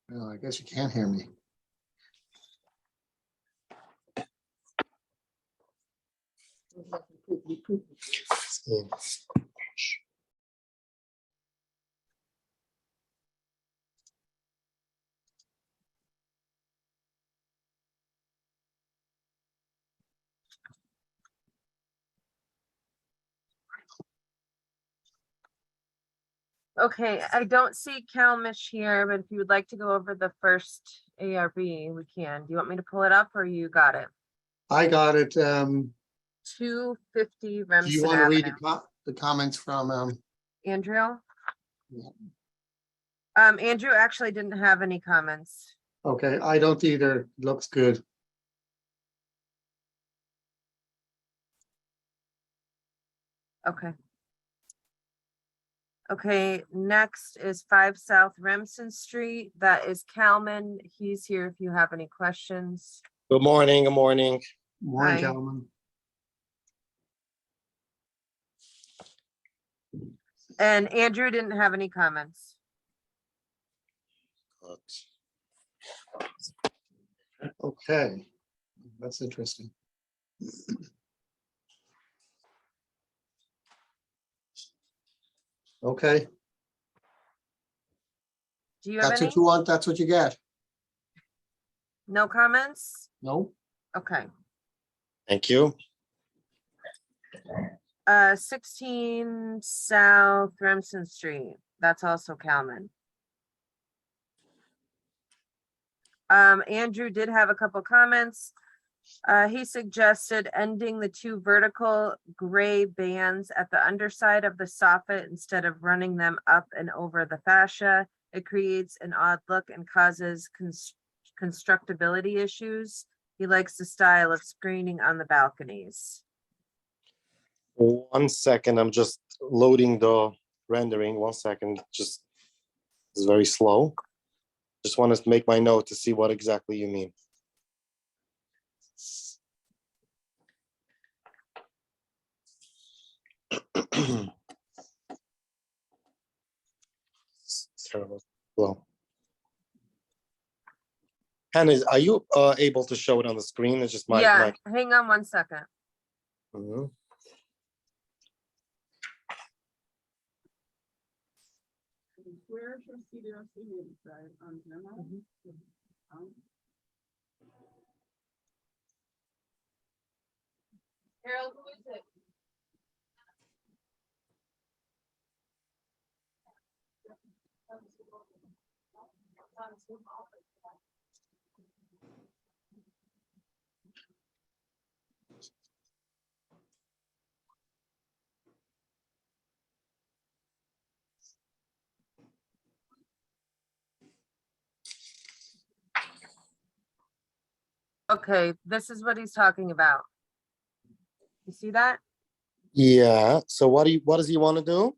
Well, I guess you can't hear me. Okay, I don't see Calmish here, but if you would like to go over the first ARB, we can. Do you want me to pull it up or you got it? I got it. 250 Do Remsen you want to read Avenue. the comments from, Andrew? Yeah. Andrew actually didn't have any comments. okay, I don't either. Looks good. Okay. Okay, next is 5 South Remsen Street. That is Calman. He's here if you have any questions. Good morning, good morning. Morning, Hi. Calvin. And Andrew didn't have any comments. Okay, that's interesting. Okay, Do you have that's any? what you want. That's what you get. No comments? No? Okay. Thank you. 16 South Remsen Street. That's also Calman. Andrew did have a couple comments. He suggested ending the 2 vertical gray bands at the underside of the soffit instead of running them up and over the fascia. It creates an odd look and causes constructability issues. He likes the style of screening on the balconies. 1 second, I'm just loading the rendering. 1 second, just it's very slow. Just want to make my note to see what exactly you mean. It's terrible. Slow. Hannah, are you able to show it on the screen? It's just my Yeah, hang on 1 second. Mhm. Where's your CDRC meeting, right, on demo? Harold, who is it? Okay, this is what he's talking about. You see that? Yeah. So what does he want to do?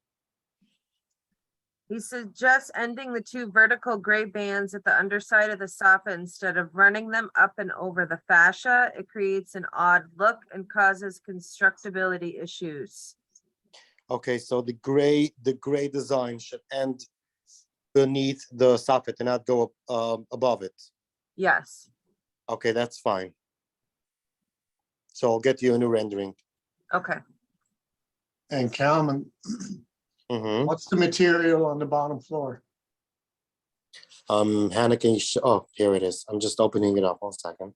He suggests ending the 2 vertical gray bands at the underside of the soffit instead of running them up and over the fascia. It creates an odd look and causes constructability issues. Okay, so the gray design should end beneath the soffit and not go above it. Yes. Okay, that's fine. So I'll get you a new rendering. Okay. And Calvin, Mm-hmm. what's the material on the bottom floor? Hannah, can you oh, here it is. I'm just opening it up. 1 second.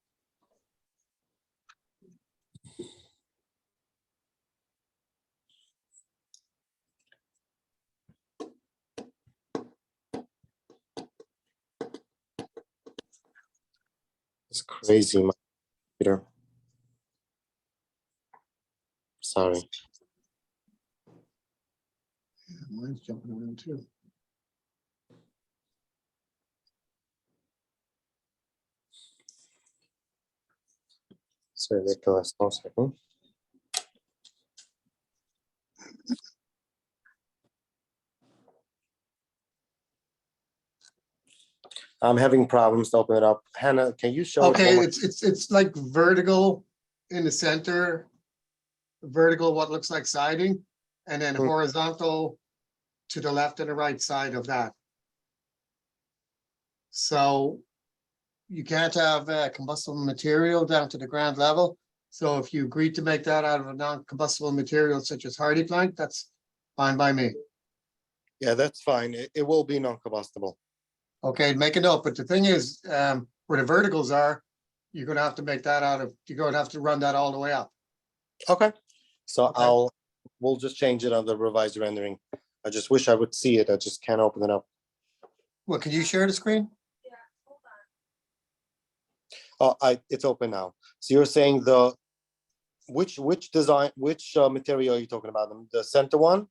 It's crazy, my computer. Sorry. Yeah, mine's jumping around too. It's ridiculous. 1 second. I'm having problems to open it up. Hannah, can you show Okay, it? One it's like vertical in the center, vertical what looks like siding, and then Hmm. horizontal to the left and the right side of that. So you can't have combustible material down to the ground level. So if you agreed to make that out of a non-combustible material such as hardy plank, that's fine by me. Yeah, that's fine. It will be non-combustible. Okay, make a note, but the thing is, where the verticals are, you're gonna have to make that out of, you're gonna have to run that all the way up. Okay, so Okay. we'll just change it on the revised rendering. I just wish I would see it. I just can't open it up. Well, can you share the screen? Oh, it's open now. So you're saying which design, which material are you talking about? The center one?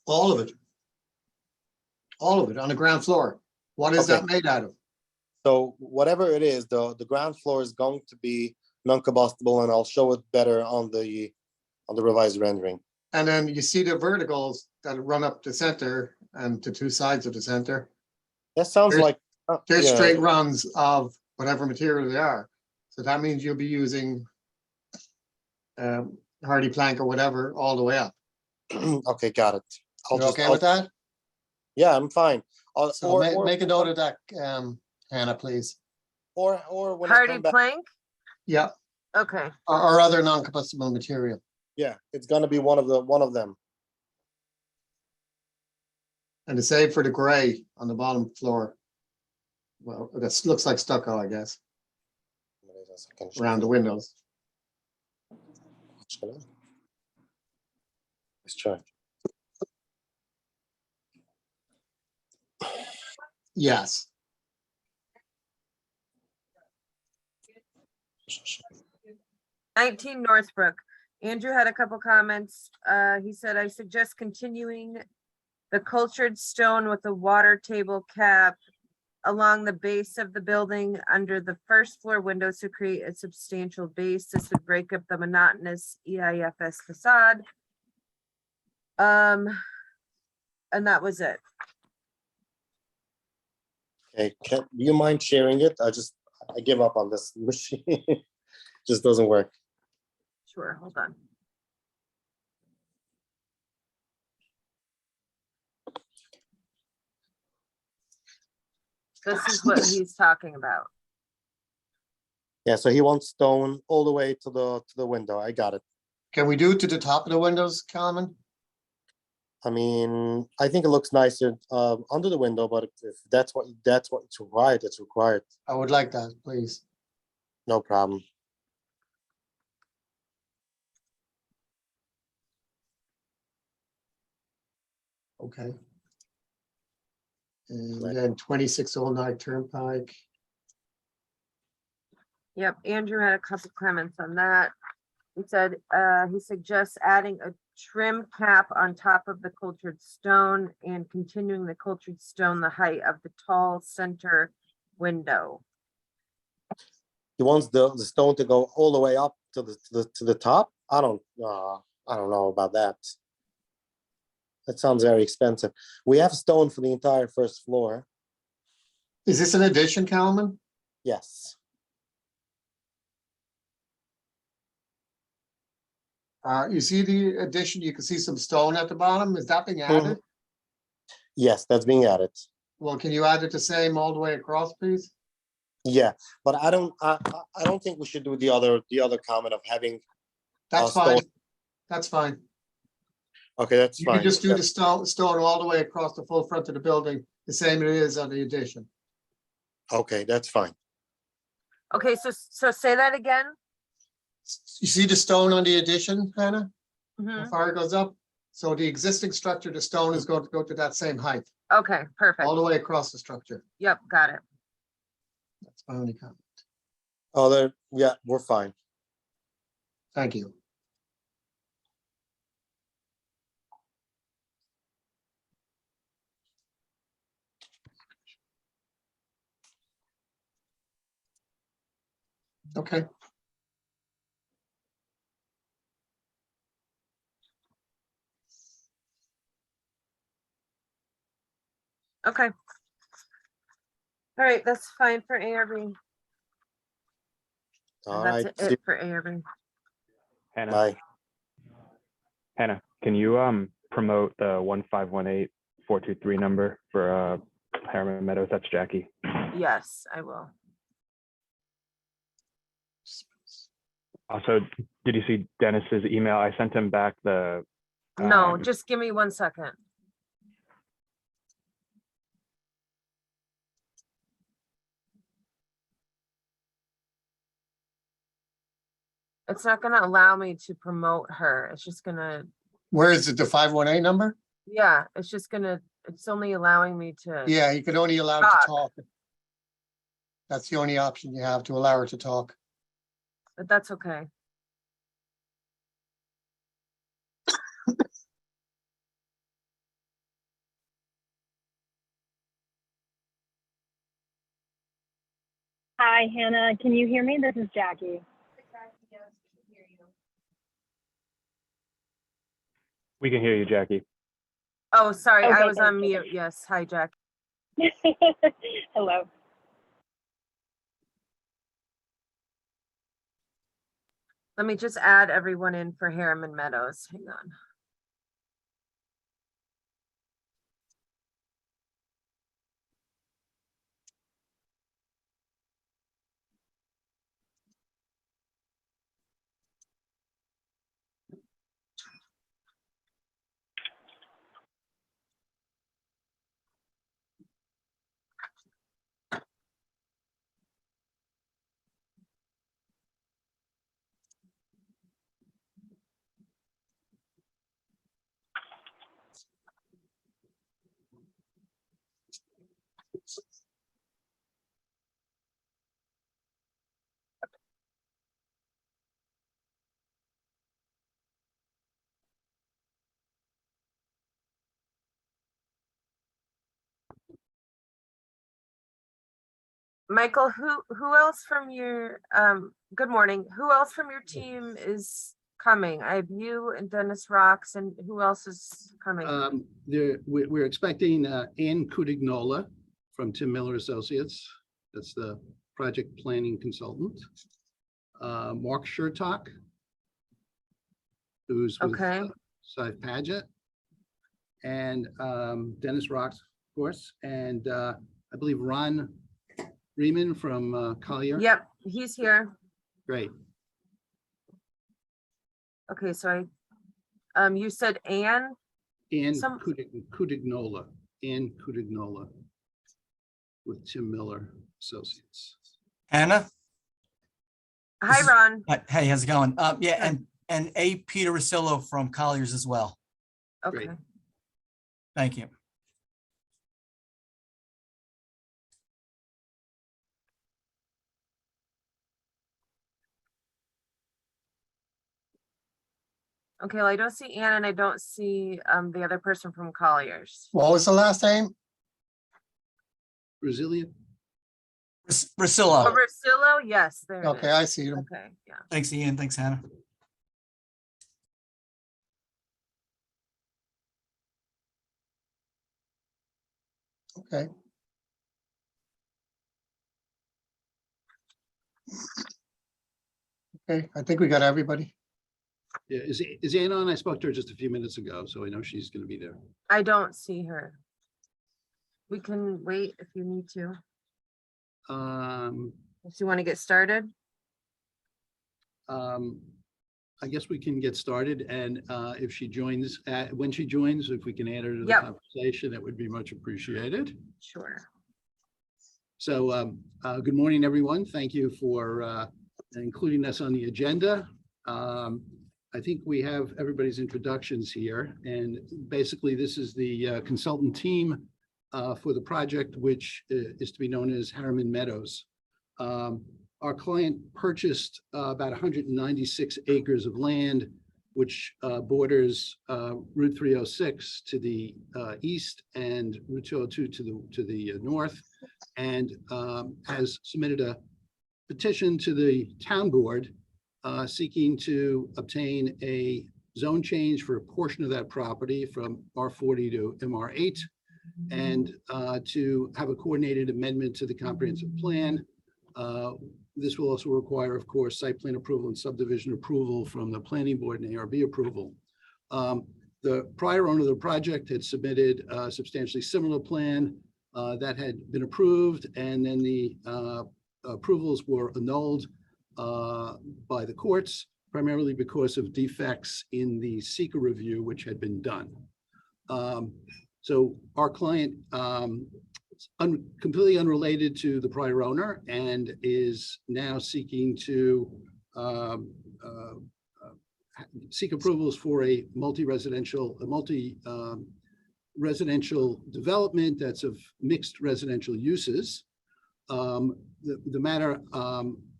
All of it. All of it on the ground floor. What is Okay. that made out of? So whatever it is, the ground floor is going to be non-combustible, and I'll show it better on the revised rendering. And then you see the verticals that run up the center and the two sides of the center. That sounds There's- like They're yeah. straight runs of whatever material they are. So that means you'll be using hardy plank or whatever all the way up. Okay, got it. You okay with that? Yeah, I'm fine. So make a note of that, Hannah, please. or when I Hardy come back, plank? Yeah, Okay, or other non-combustible material. yeah, it's gonna be one of them. And the same for the gray on the bottom floor. Well, that looks like stucco, I guess, around the windows. Let's try. Yes. 19 Northbrook. Andrew had a couple comments. He said, I suggest continuing the cultured stone with the water table cap along the base of the building under the first floor windows to create a substantial base. This would break up the monotonous EIFS facade. And that was it. Okay, do you mind sharing it? I give up on this machine. Just doesn't work. Sure, hold on. This is what he's talking about. Yeah, so he wants stone all the way to the window. I got it. Can we do it to the top of the windows, Carmen? I mean, I think it looks nicer under the window, but if that's what it's required, it's required. I would like that, please. No problem. Okay. And Right. then 2609 Turnpike. Yep, Andrew had a couple comments on that. He said, he suggests adding a trim cap on top of the cultured stone and continuing the cultured stone the height of the tall center window. He wants the stone to go all the way up to the top. I don't know about that. That sounds very expensive. We have stone for the entire first floor. Is this an addition, Calman? Yes. You see the addition, you can see some stone at the bottom. Is that being added? Yes, that's being added. Well, can you add it the same all the way across, please? Yeah, but I don't think we should do the other comment of having. That's stone. fine. That's fine. Okay, that's You fine. can just do the stone all the way across the full front of the building, the same it is on the addition. Okay, that's fine. Okay, so say that again. You see the stone on the addition, Hannah? How Mhm. far it goes up? So the existing structure, the stone is going to go to that same height, Okay, perfect. all the way across the structure. Yep, got it. That's my only comment. Oh, yeah, we're fine. Thank you. Okay. Okay. All right, that's fine for ARB. All That's right. it for ARB. Hannah, Bye. Hannah, can you promote the 1518-423 number for Harriman Meadows? That's Jackie. Yes, I will. Also, did you see Dennis's email? I sent him back the. No, um, just give me 1 second. It's not gonna allow me to promote her. It's just gonna, Where is it? The 518 number? yeah, it's just gonna, it's only allowing me to. Yeah, you can only allow her Talk. to talk. That's the only option you have, to allow her to talk. But that's okay. Hi, Hannah. Can you hear me? This is Jackie. We can hear you, Jackie. Oh, sorry, I Okay, was on thank you. mute. Yes, hi, Jack. Hello. Let me just add everyone in for Harriman Meadows. Hang on. Michael, who else from your, good morning, who else from your team is coming? I have you and Dennis Rocks, and who else is coming? We're expecting Ann Cudignola from Tim Miller Associates. That's the project planning consultant. Mark Shertock, who's with Okay. Sci Paget, and Dennis Rocks, of course, and I believe Ron Riemann from Collier. Yep, he's here. Great. Okay, so you said Anne? Ann Some- Cudignola, Ann Cudignola with Tim Miller Associates. Hannah? Hi, is- Ron. Hey, how's it going? Yeah, Good. and A. Peter Rosillo from Colliers as well. Okay. Great. Thank you. Okay, well, I don't see Anne and I don't see the other person from Colliers. What was the last name? Resilient. Rosillo. Oh, Rosillo? Yes, there it Okay, is. I see them. Okay, yeah. Thanks, Ian. Thanks, Hannah. Okay. Okay, I think we got everybody. Yeah, is Ann on? I spoke to her just a few minutes ago, so I know she's going to be there. I don't see her. We can wait if you need to. If you want to get started. I guess we can get started, and if she joins, when she joins, if we can add her to the Yep. conversation, that would be much appreciated. Sure. So good morning, everyone. Thank you for including us on the agenda. I think we have everybody's introductions here, and basically this is the consultant team for the project, which is to be known as Harriman Meadows. Our client purchased about 196 acres of land, which borders Route 306 to the east and Route 202 to the north, and has submitted a petition to the town board seeking to obtain a zone change for a portion of that property from R40 to MR8, and to have a coordinated amendment to the comprehensive plan. This will also require, of course, site plan approval and subdivision approval from the planning board and ARB approval. The prior owner of the project had submitted a substantially similar plan that had been approved, and then the approvals were annulled by the courts, primarily because of defects in the seeker review, which had been done. So our client, completely unrelated to the prior owner, and is now seeking to seek approvals for a multi-residential development that's of mixed residential uses. The matter,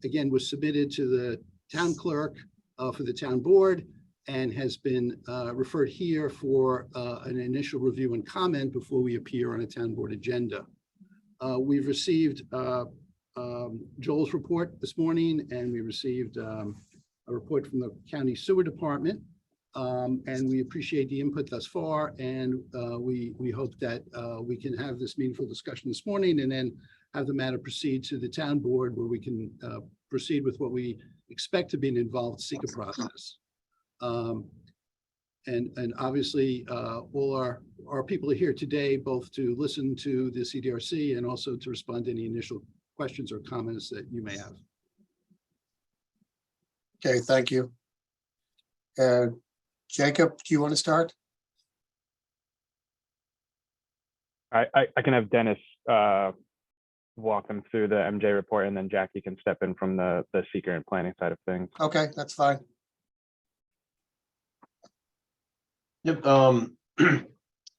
again, was submitted to the town clerk for the town board, and has been referred here for an initial review and comment before we appear on a town board agenda. We've received Joel's report this morning, and we received a report from the county sewer department. And we appreciate the input thus far, and we hope that we can have this meaningful discussion this morning, and then have the matter proceed to the town board, where we can proceed with what we expect to be an involved seeker process. And obviously, all our people are here today, both to listen to the CDRC and also to respond to any initial questions or comments that you may have. Okay, thank you. Jacob, do you want to start? I can have Dennis walk them through the MJ report, and then Jackie can step in from the seeker and planning side of things. Okay, that's fine. Yep,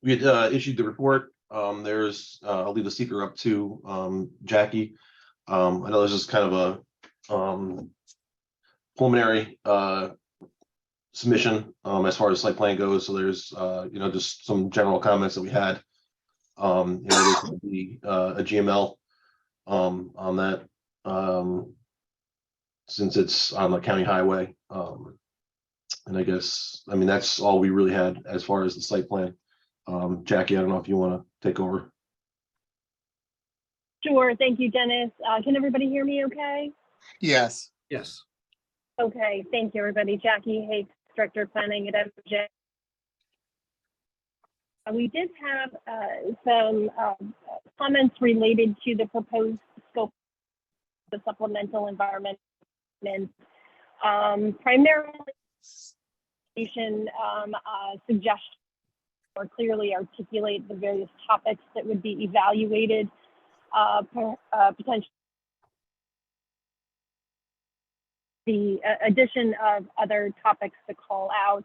we had issued the report. I'll leave the seeker up to Jackie. I know there's just kind of a preliminary submission as far as site plan goes. So there's just some general comments that we had. There's going to be a GML on that since it's on the county highway. And I guess, that's all we really had as far as the site plan. Jackie, I don't know if you want to take over. Sure. Thank you, Dennis. Can everybody hear me okay? Yes. Yes. Okay. Thank you, everybody. Jackie Hakes, Director of Planning at MJ. We did have some comments related to the proposed scope of the supplemental environment, primarily suggestions or clearly articulate the various topics that would be evaluated, potentially the addition of other topics to call out.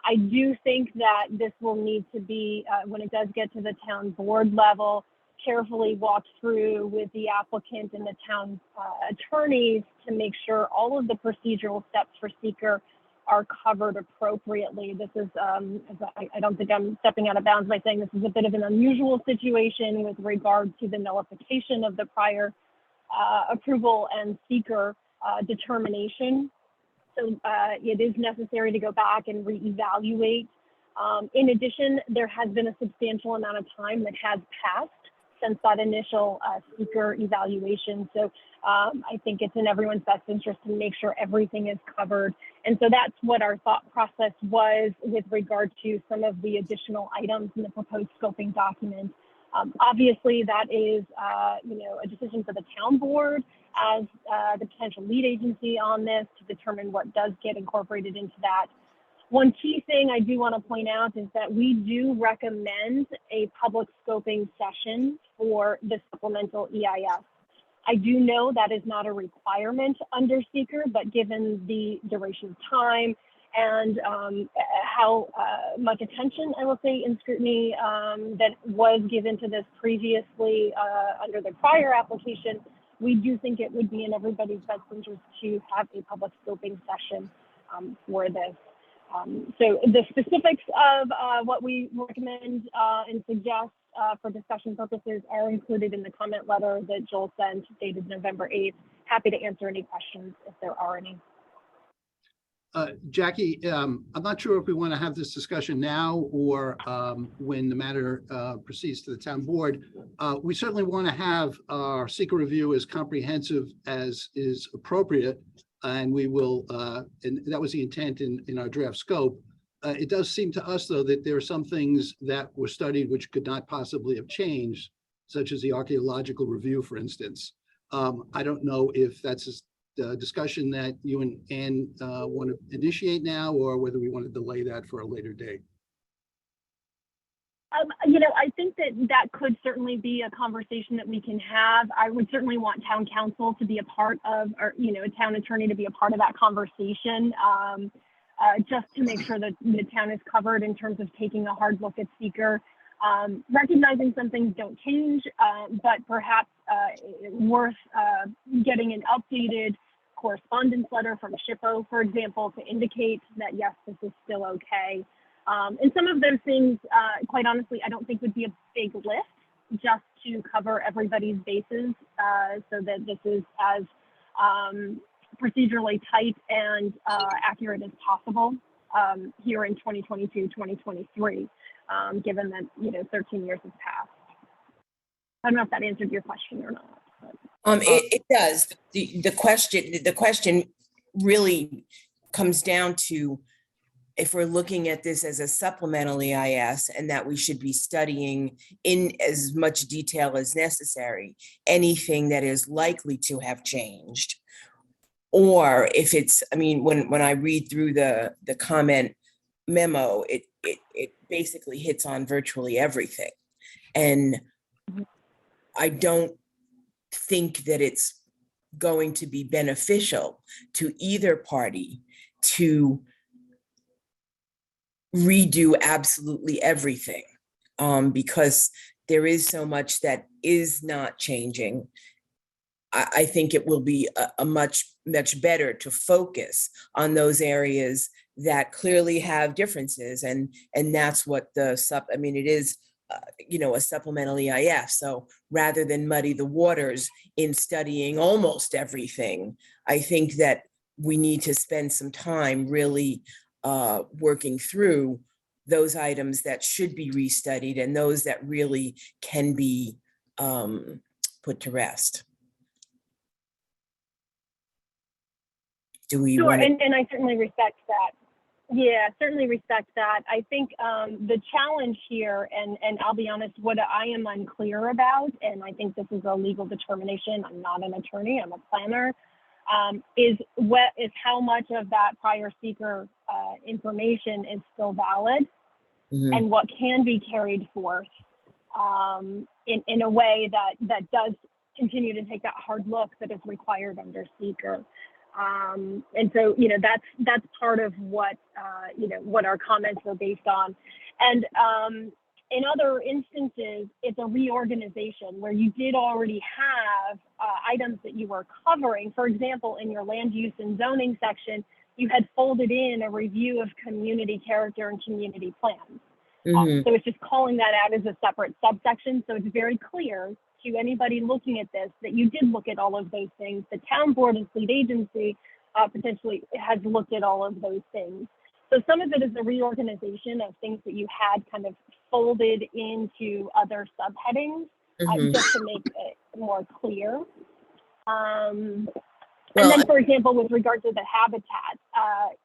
I do think that this will need to be, when it does get to the town board level, carefully walked through with the applicant and the town attorneys to make sure all of the procedural steps for seeker are covered appropriately. This is, I don't think I'm stepping out of bounds by saying this is a bit of an unusual situation with regard to the nullification of the prior approval and seeker determination. So it is necessary to go back and reevaluate. In addition, there has been a substantial amount of time that has passed since that initial seeker evaluation. So I think it's in everyone's best interest to make sure everything is covered. And so that's what our thought process was with regard to some of the additional items in the proposed scoping document. Obviously, that is a decision for the town board as the potential lead agency on this to determine what does get incorporated into that. One key thing I do want to point out is that we do recommend a public scoping session for the supplemental EIS. I do know that is not a requirement under seeker, but given the duration of time and how much attention, I will say, in scrutiny that was given to this previously under the prior application, we do think it would be in everybody's best interest to have a public scoping session for this. So the specifics of what we recommend and suggest for discussion purposes are included in the comment letter that Joel sent dated November 8th. Happy to answer any questions if there are any. Jackie, I'm not sure if we want to have this discussion now or when the matter proceeds to the town board. We certainly want to have our seeker review as comprehensive as is appropriate, and we will, and that was the intent in our draft scope. It does seem to us, though, that there are some things that were studied which could not possibly have changed. such as the archaeological review, for instance. I don't know if that's a discussion that you and Ann want to initiate now, or whether we want to delay that for a later date. I think that could certainly be a conversation that we can have. I would certainly want town council to be a part of, or, a town attorney to be a part of that conversation, just to make sure that the town is covered in terms of taking a hard look at seeker, recognizing some things don't change, but perhaps worth getting an updated correspondence letter from SHPO, for example, to indicate that, yes, this is still okay. And some of those things, quite honestly, I don't think would be a big lift, just to cover everybody's bases, so that this is as procedurally tight and accurate as possible here in 2022, 2023, given that 13 years have passed. I don't know if that answered your question or not. But, it does. The question really comes down to, if we're looking at this as a supplemental EIS, and that we should be studying in as much detail as necessary anything that is likely to have changed, or if it's, when I read through the comment memo, it basically hits on virtually everything. And I don't think that it's going to be beneficial to either party to redo absolutely everything, because there is so much that is not changing. I think it will be a much better to focus on those areas that clearly have differences, and that's what it is, a supplemental EIS. So rather than muddy the waters in studying almost everything, I think that we need to spend some time really working through those items that should be restudied and those that really can be put to rest. Do we sure, want to? and I certainly respect that. Yeah, certainly respect that. I think the challenge here, and I'll be honest, what I am unclear about, and I think this is a legal determination, I'm not an attorney, I'm a planner, is how much of that prior seeker information is still valid, and what can be carried forth in a way that does continue to take that hard look that is required under seeker. And so, that's part of what, what our comments were based on. And in other instances, it's a reorganization where you did already have items that you were covering. For example, in your land use and zoning section, you had folded in a review of community character and community plans. So it's just calling that out as a separate subsection. So it's very clear to anybody looking at this that you did look at all of those things. The town board and fleet agency potentially has looked at all of those things. So some of it is a reorganization of things that you had kind of folded into other subheadings, just to make it more clear. And then, for example, with regard to the habitat,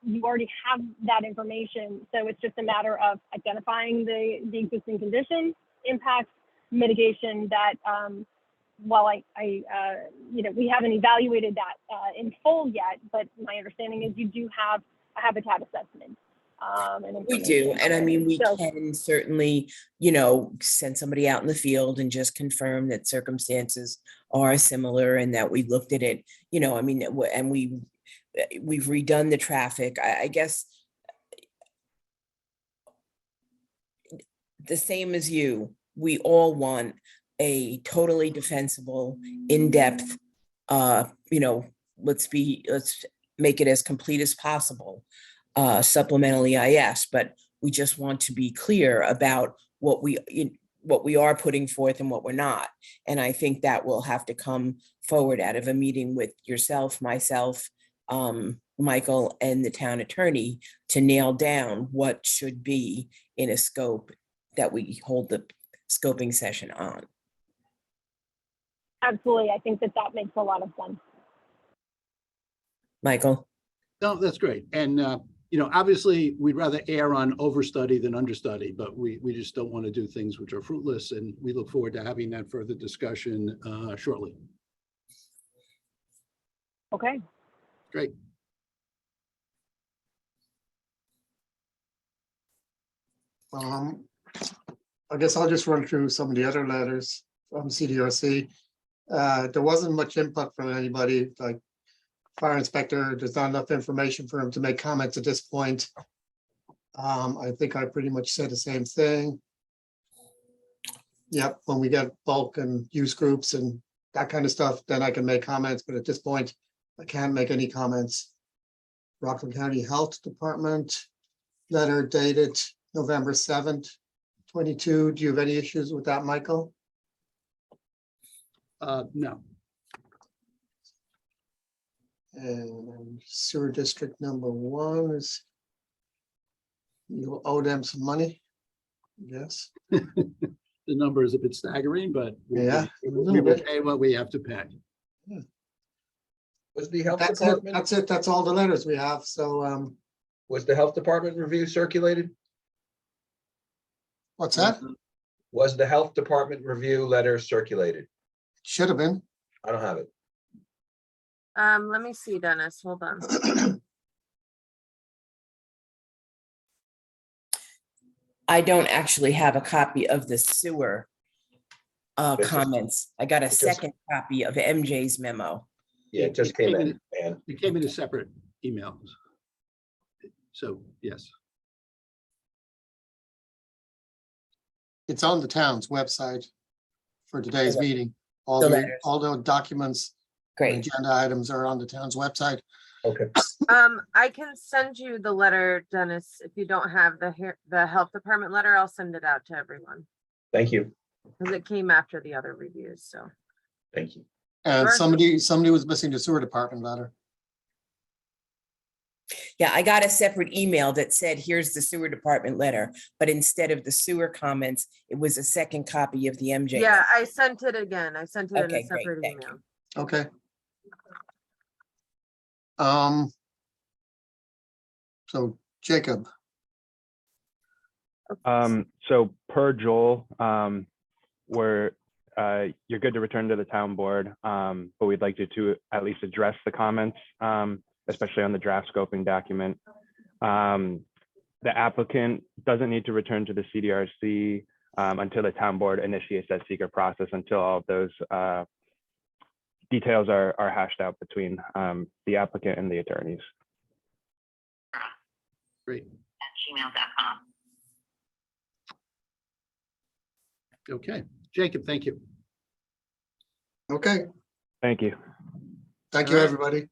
you already have that information. So it's just a matter of identifying the existing conditions, impacts, mitigation that, while we haven't evaluated that in full yet, but my understanding is you do have a habitat assessment. We do. And we can certainly, send somebody out in the field and just confirm that circumstances are similar and that we looked at it, and we've redone the traffic. I guess the same as you, we all want a totally defensible, in-depth, let's make it as complete as possible, supplemental EIS, but we just want to be clear about what we are putting forth and what we're not. And I think that will have to come forward out of a meeting with yourself, myself, Michael, and the town attorney to nail down what should be in a scope that we hold the scoping session on. Absolutely. I think that makes a lot of sense. Michael? No, that's great. And you know, obviously, we'd rather err on overstudy than understudy, but we just don't want to do things which are fruitless, and we look forward to having that further discussion shortly. Okay. Great. I guess I'll just run through some of the other letters from CDRC. There wasn't much input from anybody, like fire inspector, there's not enough information for him to make comments at this point. I think I pretty much said the same thing. Yep, when we get bulk and use groups and that kind of stuff, then I can make comments, but at this point, I can't make any comments. Rockland County Health Department, letter dated November 7th, 22. Do you have any issues with that, Michael? No. And sewer district number 1 is you'll owe them some money, yes. The number is a bit staggering, but Yeah, a we little will bit. pay what we have to pay. Was the health That's it, department, that's it, that's all the letters we have, so, was the health department review circulated? what's that? Was the health department review letter circulated? Should have been. I don't have it. Let me see, Dennis, hold on. I don't actually have a copy of the sewer It's just- comments. I got a just- second copy of MJ's memo. Yeah, it just came in, man. It came in a separate email. So, yes. It's on the town's website for today's Okay. meeting. All The the, letters. all the documents, and Great. agenda items are on the town's website. Okay, I can send you the letter, Dennis, if you don't have the health department letter, I'll send it out to everyone. thank you, Because it came after the other reviews, so. thank you. And Sure. somebody was missing the sewer department letter. Yeah, I got a separate email that said, here's the sewer department letter, but instead of the sewer comments, it was a second copy of the MJ. Yeah, I sent it again. I sent it in Okay, a great, separate thank you. email. Okay. So Jacob, So per Joel, you're good to return to the town board, but we'd like you to at least address the comments, especially on the draft scoping document. The applicant doesn't need to return to the CDRC until the town board initiates that seeker process, until all of those details are hashed out between the applicant and the attorneys. Great. @gmail.com. Okay. Jacob, thank you. okay, Thank you. thank you, All right. everybody.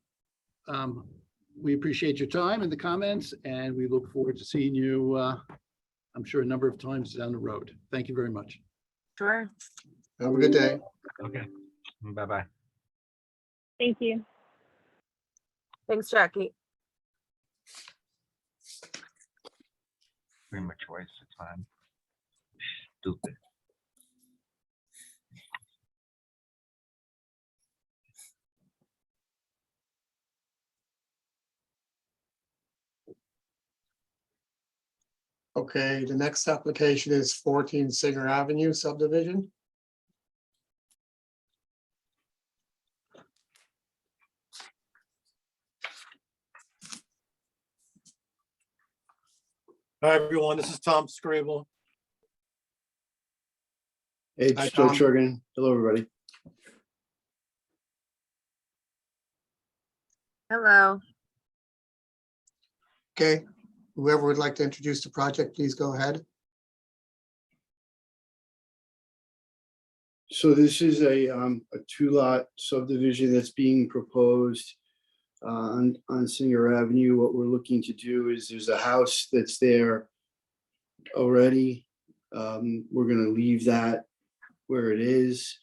We appreciate your time and the comments, and we look forward to seeing you, I'm sure, a number of times down the road. Thank you very much. Sure. Have a good day. Okay, bye-bye. Thank you. Thanks, Jackie. Pretty much waste of time. Stupid. Okay, the next application is 14 Singer Avenue subdivision. Hi, everyone. This is Tom Scrable. Hey, Hi, Joe Tom. Churgan. Hello, everybody. Hello. Okay, whoever would like to introduce the project, please go ahead. So this is a 2-lot subdivision that's being proposed on Singer Avenue. What we're looking to do is there's a house that's there already. We're going to leave that where it is,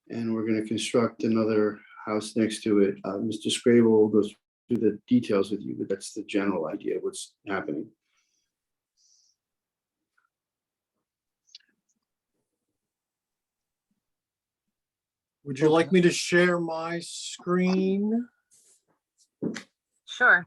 and we're going to construct another house next to it. Mr. Scrable will go through the details with you, but that's the general idea of what's happening. Would you like me to share my screen? Sure.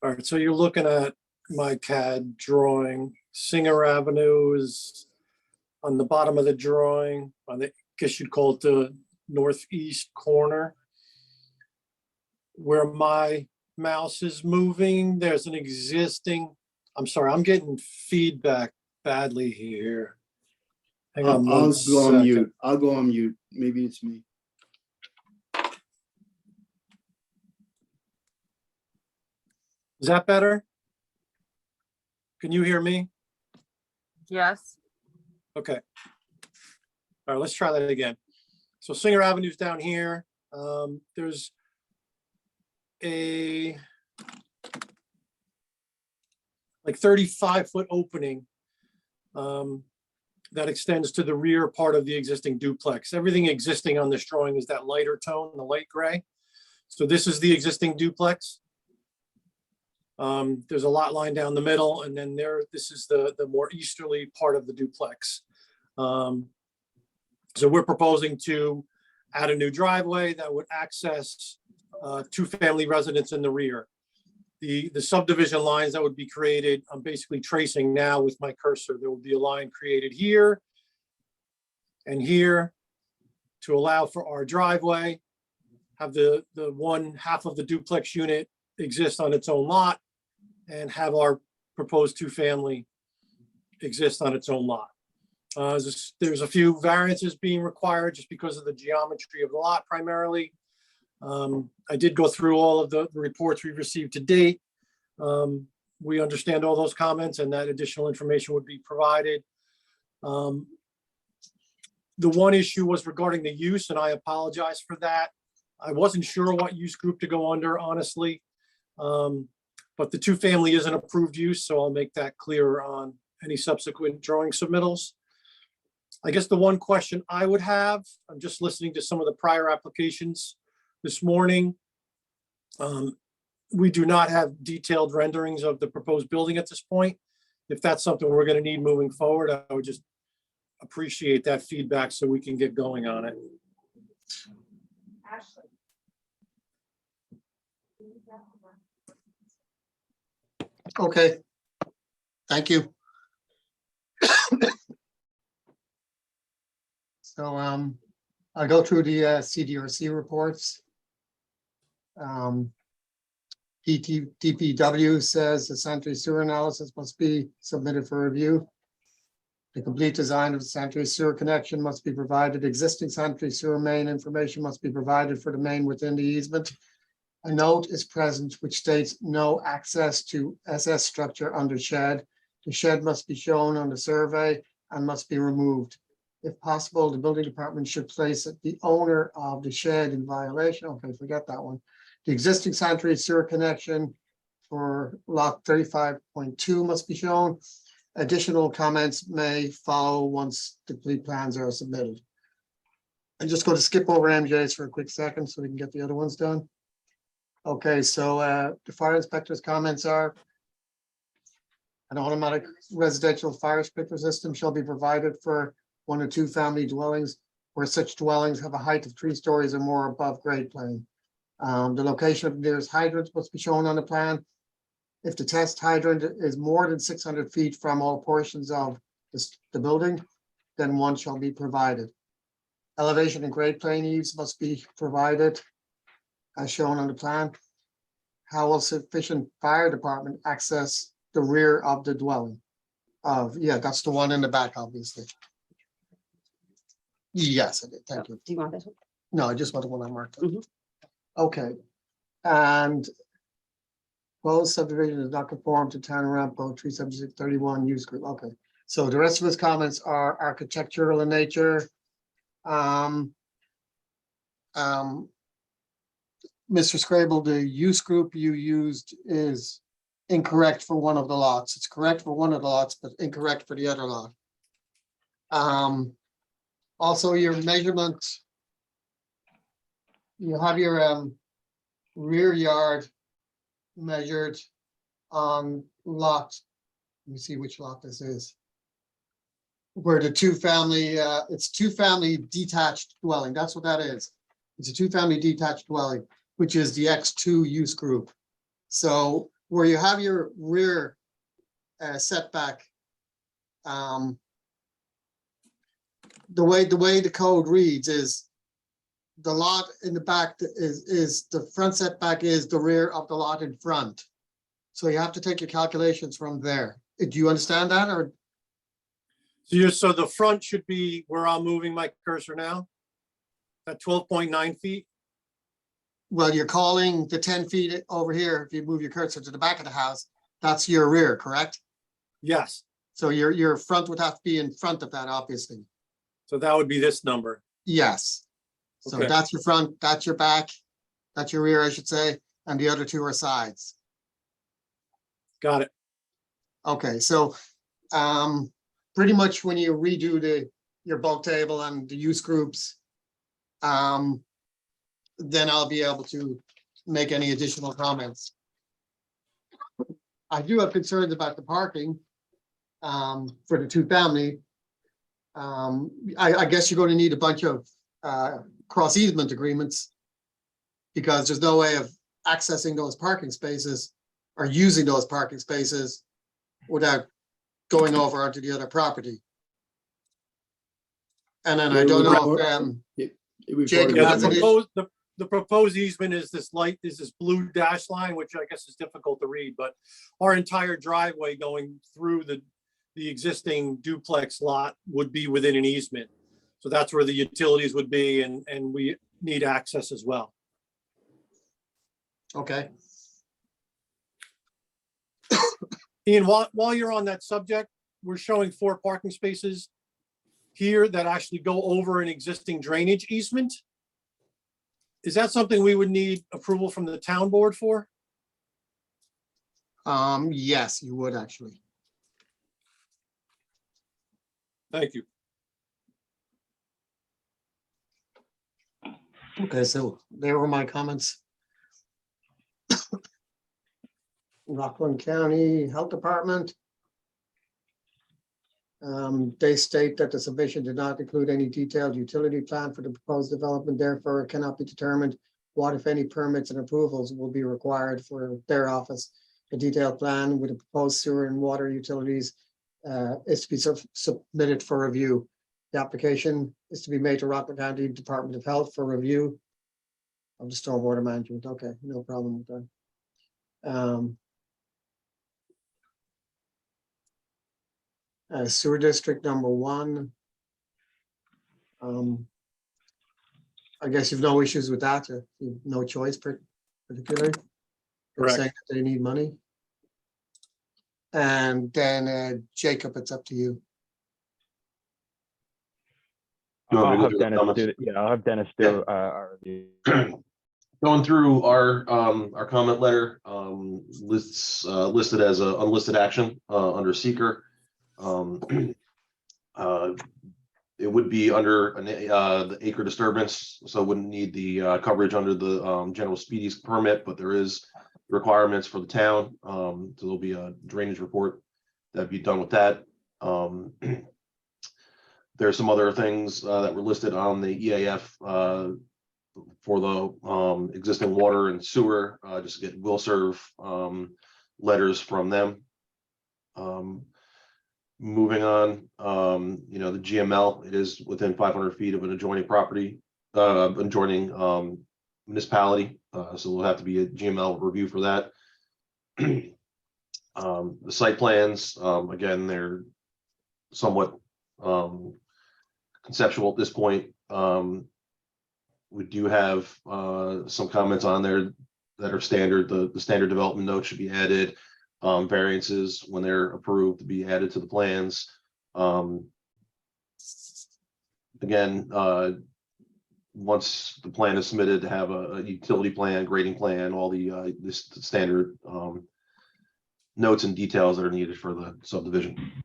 All right, so you're looking at my CAD drawing. Singer Avenue is on the bottom of the drawing, on the, I guess you'd call it the northeast corner. Where my mouse is moving, there's an existing, I'm sorry, I'm getting feedback badly here. Hang on I'll one go on second. mute. I'll go on mute. Maybe it's me. Is that better? Can you hear me? Yes. Okay. All right, let's try that again. So Singer Avenue's down here. There's a like 35-foot opening that extends to the rear part of the existing duplex. Everything existing on this drawing is that lighter tone, the light gray. So this is the existing duplex. There's a lot line down the middle, and then this is the more easterly part of the duplex. So we're proposing to add a new driveway that would access two-family residents in the rear. The subdivision lines that would be created, I'm basically tracing now with my cursor. There will be a line created here and here to allow for our driveway, have the one half of the duplex unit exist on its own lot, and have our proposed two-family exist on its own lot. There's a few variances being required just because of the geometry of the lot primarily. I did go through all of the reports we've received to date. We understand all those comments and that additional information would be provided. The one issue was regarding the use, and I apologize for that. I wasn't sure what use group to go under, honestly. But the two-family is an approved use, so I'll make that clearer on any subsequent drawing submittals. I guess the one question I would have, I'm just listening to some of the prior applications this morning. We do not have detailed renderings of the proposed building at this point. If that's something we're going to need moving forward, I would just appreciate that feedback so we can get going on it. Okay. Thank you. So I'll go through the CDRC reports. DPW says the sanitary sewer analysis must be submitted for review. The complete design of the sanitary sewer connection must be provided. Existing sanitary sewer main information must be provided for the main within the easement. A note is present which states no access to SS structure under shed. The shed must be shown on the survey and must be removed. If possible, the building department should place the owner of the shed in violation. Okay, forget that one. The existing sanitary sewer connection for lot 35.2 must be shown. Additional comments may follow once the complete plans are submitted. I'm just going to skip over MJ's for a quick second so we can get the other ones done. Okay, so the fire inspector's comments are an automatic residential fire sprinkler system shall be provided for 1 or 2 family dwellings where such dwellings have a height of 3 stories or more above grade plane. The location of the nearest hydrant must be shown on the plan. If the test hydrant is more than 600 feet from all portions of the building, then one shall be provided. Elevation and grade plane eaves must be provided as shown on the plan. How will sufficient fire department access the rear of the dwelling? Yeah, that's the one in the back, obviously. Yes, I did. Thank you. Do you want this one? No, I just want the one I marked. Okay. And proposed subdivision does not conform to town Ramapo 37631 use group. Okay. So the rest of his comments are architectural in nature. Mr. Scrabble, the use group you used is incorrect for one of the lots. It's correct for one of the lots, but incorrect for the other lot. Also, your measurement, you have your rear yard measured on lot, let me see which lot this is. Where the 2-family, it's 2-family detached dwelling. That's what that is. It's a 2-family detached dwelling, which is the X2 use group. So where you have your rear setback, the way the code reads is the lot in the back is the front setback is the rear of the lot in front. So you have to take your calculations from there. Do you understand that, or? So the front should be where I'm moving my cursor now? At 12.9 feet? Well, you're calling the 10 feet over here, if you move your cursor to the back of the house, that's your rear, correct? Yes. So your front would have to be in front of that, obviously. So that would be this number. Yes. So Okay. that's your front, that's your back, that's your rear, I should say, and the other two are sides. Got it. Okay, so pretty much when you redo your bulk table and the use groups, then I'll be able to make any additional comments. I do have concerns about the parking for the two family. I guess you're going to need a bunch of cross easement agreements because there's no way of accessing those parking spaces or using those parking spaces without going over onto the other property. And then I don't know if Jacob Yeah, has an issue. the proposed easement is this blue dash line, which I guess is difficult to read, but our entire driveway going through the existing duplex lot would be within an easement. So that's where the utilities would be, and we need access as well. Okay. Ian, while you're on that subject, we're showing 4 parking spaces here that actually go over an existing drainage easement. Is that something we would need approval from the town board for? Yes, you would actually. Thank you. Okay, so there were my comments. Rockland County Health Department. They state that the submission did not include any detailed utility plan for the proposed development, therefore it cannot be determined what, if any, permits and approvals will be required for their office. A detailed plan with the proposed sewer and water utilities is to be submitted for review. The application is to be made to Rockland County Department of Health for review of the stormwater management. Okay, no problem with that. Sewer district number 1. I guess you've no issues with that. You've no choice particularly. They're saying that they need money. And then Jacob, it's up to you. I'll have Dennis do it. Yeah, I'll have Dennis do our review. Going through our comment letter, listed as a unlisted action under seeker. It would be under the acre disturbance, so it wouldn't need the coverage under the general speedies permit, but there is requirements for the town. So there'll be a drainage report that'd be done with that. There's some other things that were listed on the EAF for the existing water and sewer, just get will serve letters from them. Moving on, the GML, it is within 500 feet of an adjoining property, adjoining municipality. So we'll have to be a GML review for that. The site plans, again, they're somewhat conceptual at this point. We do have some comments on there that are standard. The standard development notes should be added. Variances, when they're approved, to be added to the plans. Again, once the plan is submitted, to have a utility plan, grading plan, all the standard notes and details that are needed for the subdivision.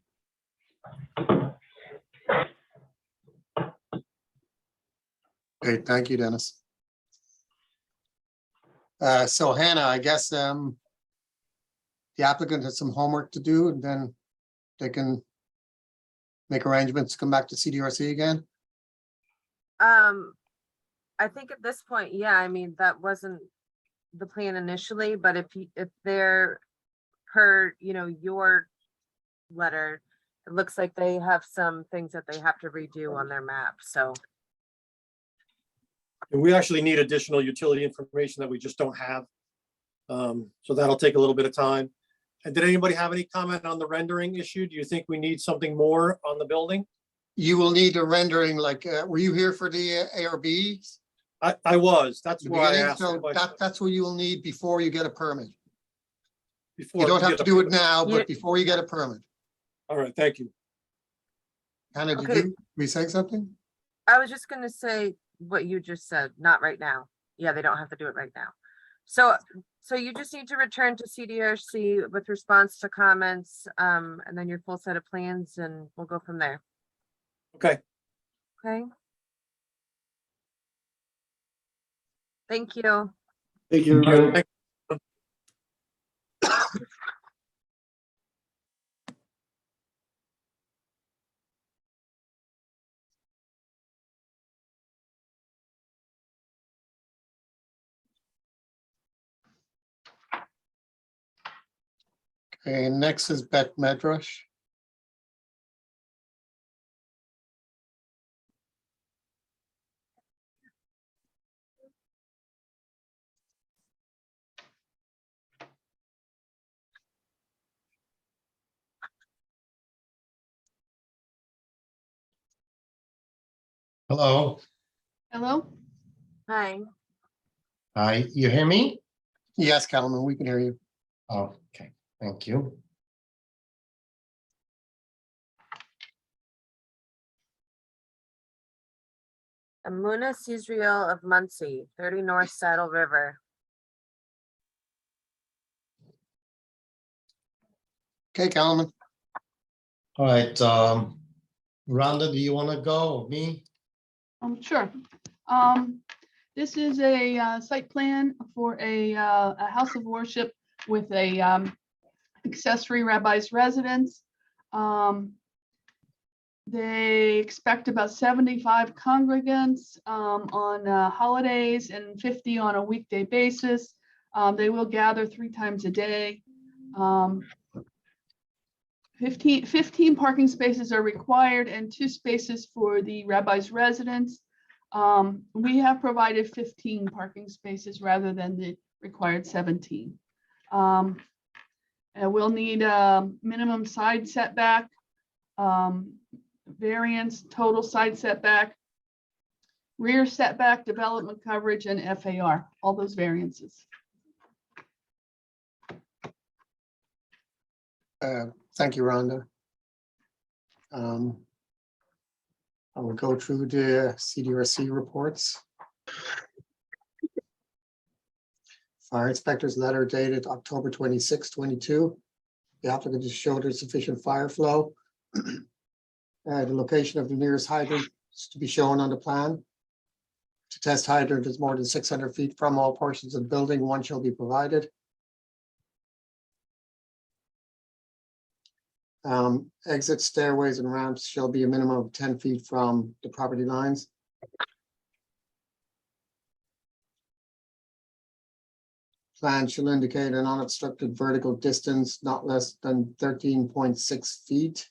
Okay, thank you, Dennis. So Hannah, I guess the applicant has some homework to do, and then they can make arrangements to come back to CDRC again. I think at this point, yeah, I mean, that wasn't the plan initially, but if they're per, your letter, it looks like they have some things that they have to redo on their map, so. And we actually need additional utility information that we just don't have. So that'll take a little bit of time. And did anybody have any comment on the rendering issue? Do you think we need something more on the building? You will need a rendering, like, were you here for the ARBs? I was, that's The why I beginning? asked. So the question. that's what you will need before you get a permit. Before You don't we have get to a- do it now, Yeah. but before you get a permit. All right, thank you. Hannah, did Okay. you, we say something? I was just gonna say what you just said, not right now. Yeah, they don't have to do it right now. So you just need to return to CDRC with response to comments, and then your full set of plans, and we'll go from there. Okay. Okay? Thank you. Thank you, everybody. Okay, next is Beth Medrush. Hello, Hello? Hi. hi, you hear me? Yes, Calvin, we can hear you. Oh, okay, thank you. Amuna Israel of Muncie, 30 North Saddle River. Okay, Calvin. All right, Rhonda, do you want to go or me? Sure. This is a site plan for a house of worship with a accessory rabbi's residence. They expect about 75 congregants on holidays and 50 on a weekday basis. They will gather 3 times a day. 15 parking spaces are required and 2 spaces for the rabbi's residence. We have provided 15 parking spaces rather than the required 17. And we'll need a minimum side setback, variance, total side setback, rear setback, development coverage, and FAR, all those variances. Thank you, Rhonda. I will go through the CDRC reports. Fire inspector's letter dated October 26, 22. The applicant has showed there's sufficient fire flow. The location of the nearest hydrant is to be shown on the plan. To test hydrant is more than 600 feet from all portions of the building, one shall be provided. Exit stairways and ramps shall be a minimum of 10 feet from the property lines. Plan shall indicate an unobstructed vertical distance not less than 13.6 feet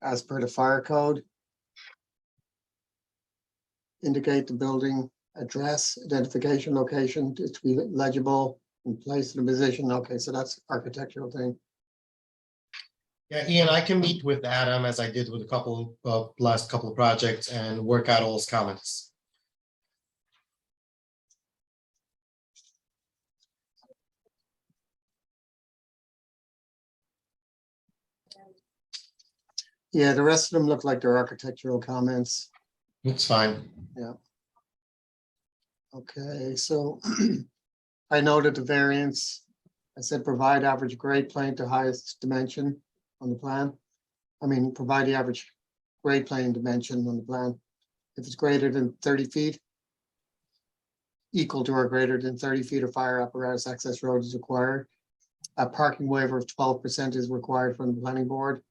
as per the fire code. Indicate the building address, identification, location is to be legible and placed in a position. Okay, so that's architectural thing. Yeah, Ian, I can meet with Adam as I did with a couple of last couple of projects and work out all his comments. Yeah, the rest of them look like they're architectural comments. It's fine. Yeah. Okay, so I noted the variance. I said provide average grade plane to highest dimension on the plan. I mean, provide the average grade plane dimension on the plan. If it's greater than 30 feet, equal to or greater than 30 feet of fire apparatus access road is required. A parking waiver of 12% is required from the planning board.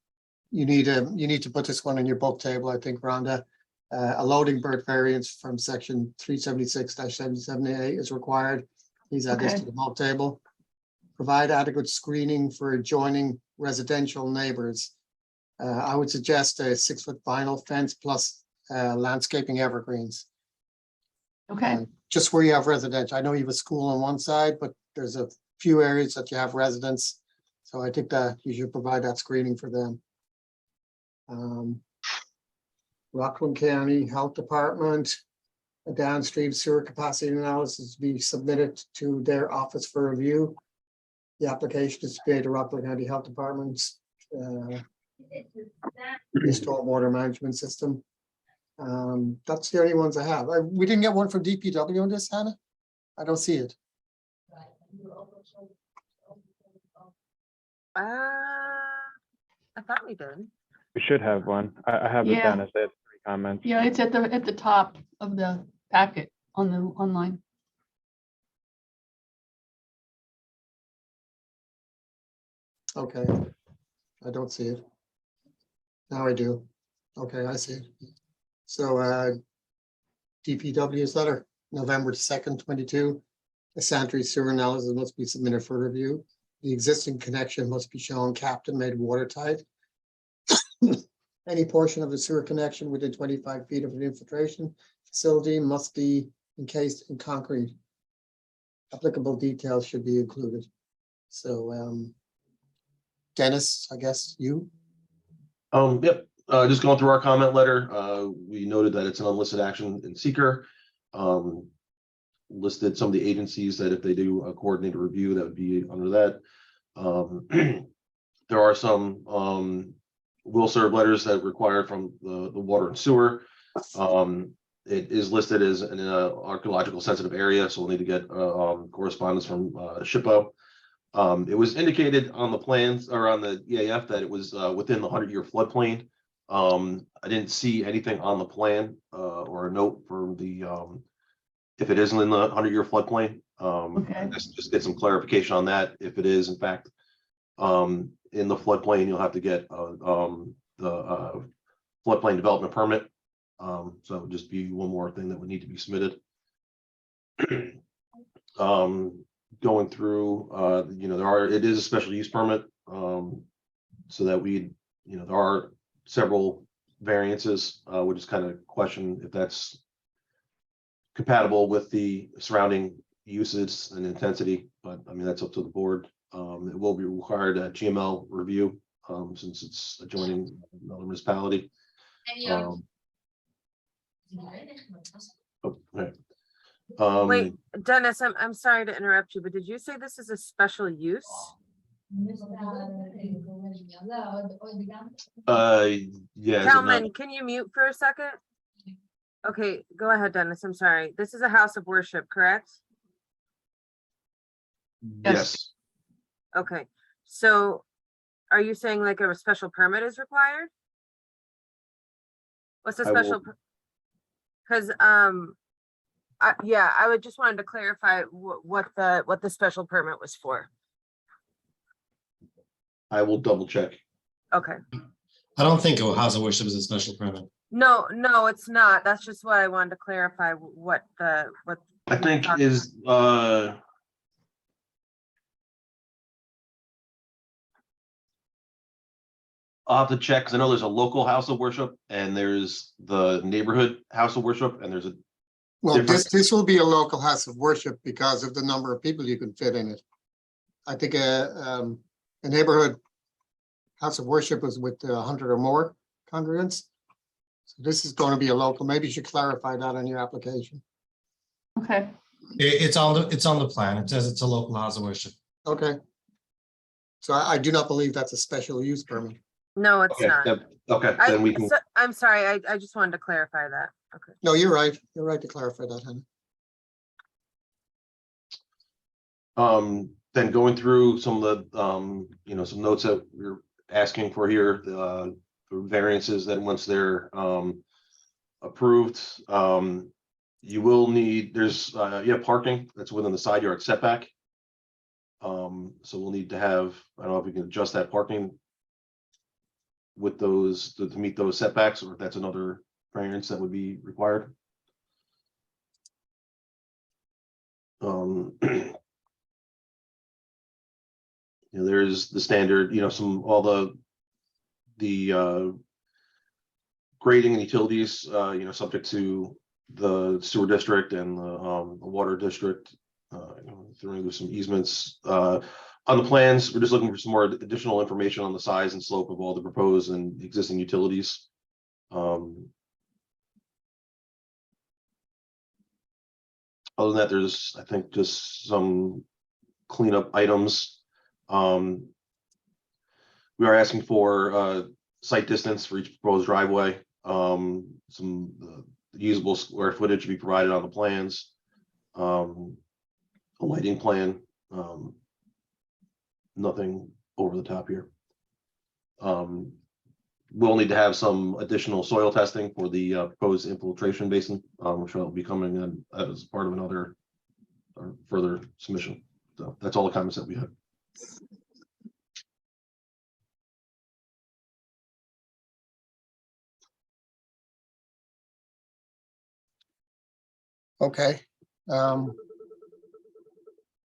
You need to put this one in your book table, I think, Rhonda. A loading berth variance from section 376-77A is required. Please add this Okay. to the bulk table. provide adequate screening for adjoining residential neighbors. I would suggest a 6-foot vinyl fence plus landscaping evergreens. Okay, Just where you have residential. I know you have a school on one side, but there's a few areas that you have residents. So I think that you should provide that screening for them. Rockland County Health Department, a downstream sewer capacity analysis to be submitted to their office for review. The application is made to Rockland County Health Department's stormwater management system. That's the only ones I have. We didn't get one from DPW on this, Hannah? I don't see it. I thought we did. We should have one. I have it Yeah. down as it, 3 comments. yeah, it's at the top of the packet on the online. Okay, I don't see it. Now I do. Okay, I see it. So DPW's letter, November 2nd, 22. A sanitary sewer analysis must be submitted for review. The existing connection must be shown capped and made watertight. Any portion of the sewer connection within 25 feet of an infiltration facility must be encased in concrete. Applicable details should be included. So Dennis, I guess you. Yep, just going through our comment letter, we noted that it's an unlisted action in seeker. Listed some of the agencies that if they do a coordinated review, that would be under that. There are some will serve letters that required from the water and sewer. It is listed as an archaeological sensitive area, so we'll need to get correspondence from SHPO. It was indicated on the plans or on the EAF that it was within the 100-year floodplain. I didn't see anything on the plan or a note for the if it isn't in the 100-year floodplain. Okay. Just get some clarification on that. If it is in fact in the floodplain, you'll have to get the floodplain development permit. So it would just be one more thing that would need to be submitted. Going through, it is a special use permit, so that there are several variances. We just kind of question if that's compatible with the surrounding uses and intensity, but I mean, that's up to the board. It will be required a GML review, since it's adjoining another municipality. Wait, Dennis, I'm sorry to interrupt you, but did you say this is a special use? Yeah. Calman, can you mute for a second? Okay, go ahead, Dennis. I'm sorry. This is a house of worship, correct? Yes. Okay, so are you saying like a special permit is required? What's the I will- special? Because yeah, I would just wanted to clarify what the special permit was for. I will double check. Okay. I don't think a house of worship is a special permit. No, it's not. That's just what I wanted to clarify what. I think is I'll have to check because I know there's a local house of worship and there's the neighborhood house of worship and there's a Well, different- this will be a local house of worship because of the number of people you can fit in it. I think a neighborhood house of worship was with 100 or more congregants. So this is going to be a local. Maybe you should clarify that on your application. Okay, It's on the plan. It says it's a local house of worship. Okay. So I do not believe that's a special use permit. No, it's Okay, not. okay, then we can. I'm sorry. I just wanted to clarify that. Okay. No, you're right. You're right to clarify that, Hannah. Then going through some of the some notes that we're asking for here, the variances that once they're approved, you will need, there's you have parking that's within the side yard setback. So we'll need to have, I don't know if we can adjust that parking with those to meet those setbacks, or if that's another variance that would be required. there's the standard, all the grading and utilities, subject to the sewer district and the water district. There's some easements on the plans. We're just looking for some more additional information on the size and slope of all the proposed and existing utilities. Other than that, there's, I think, just some cleanup items. We are asking for site distance for each proposed driveway. Some usable square footage to be provided on the plans. A lighting plan. Nothing over the top here. We'll need to have some additional soil testing for the proposed infiltration basin, which will be coming in as part of another or further submission. So that's all the comments that we have. Okay.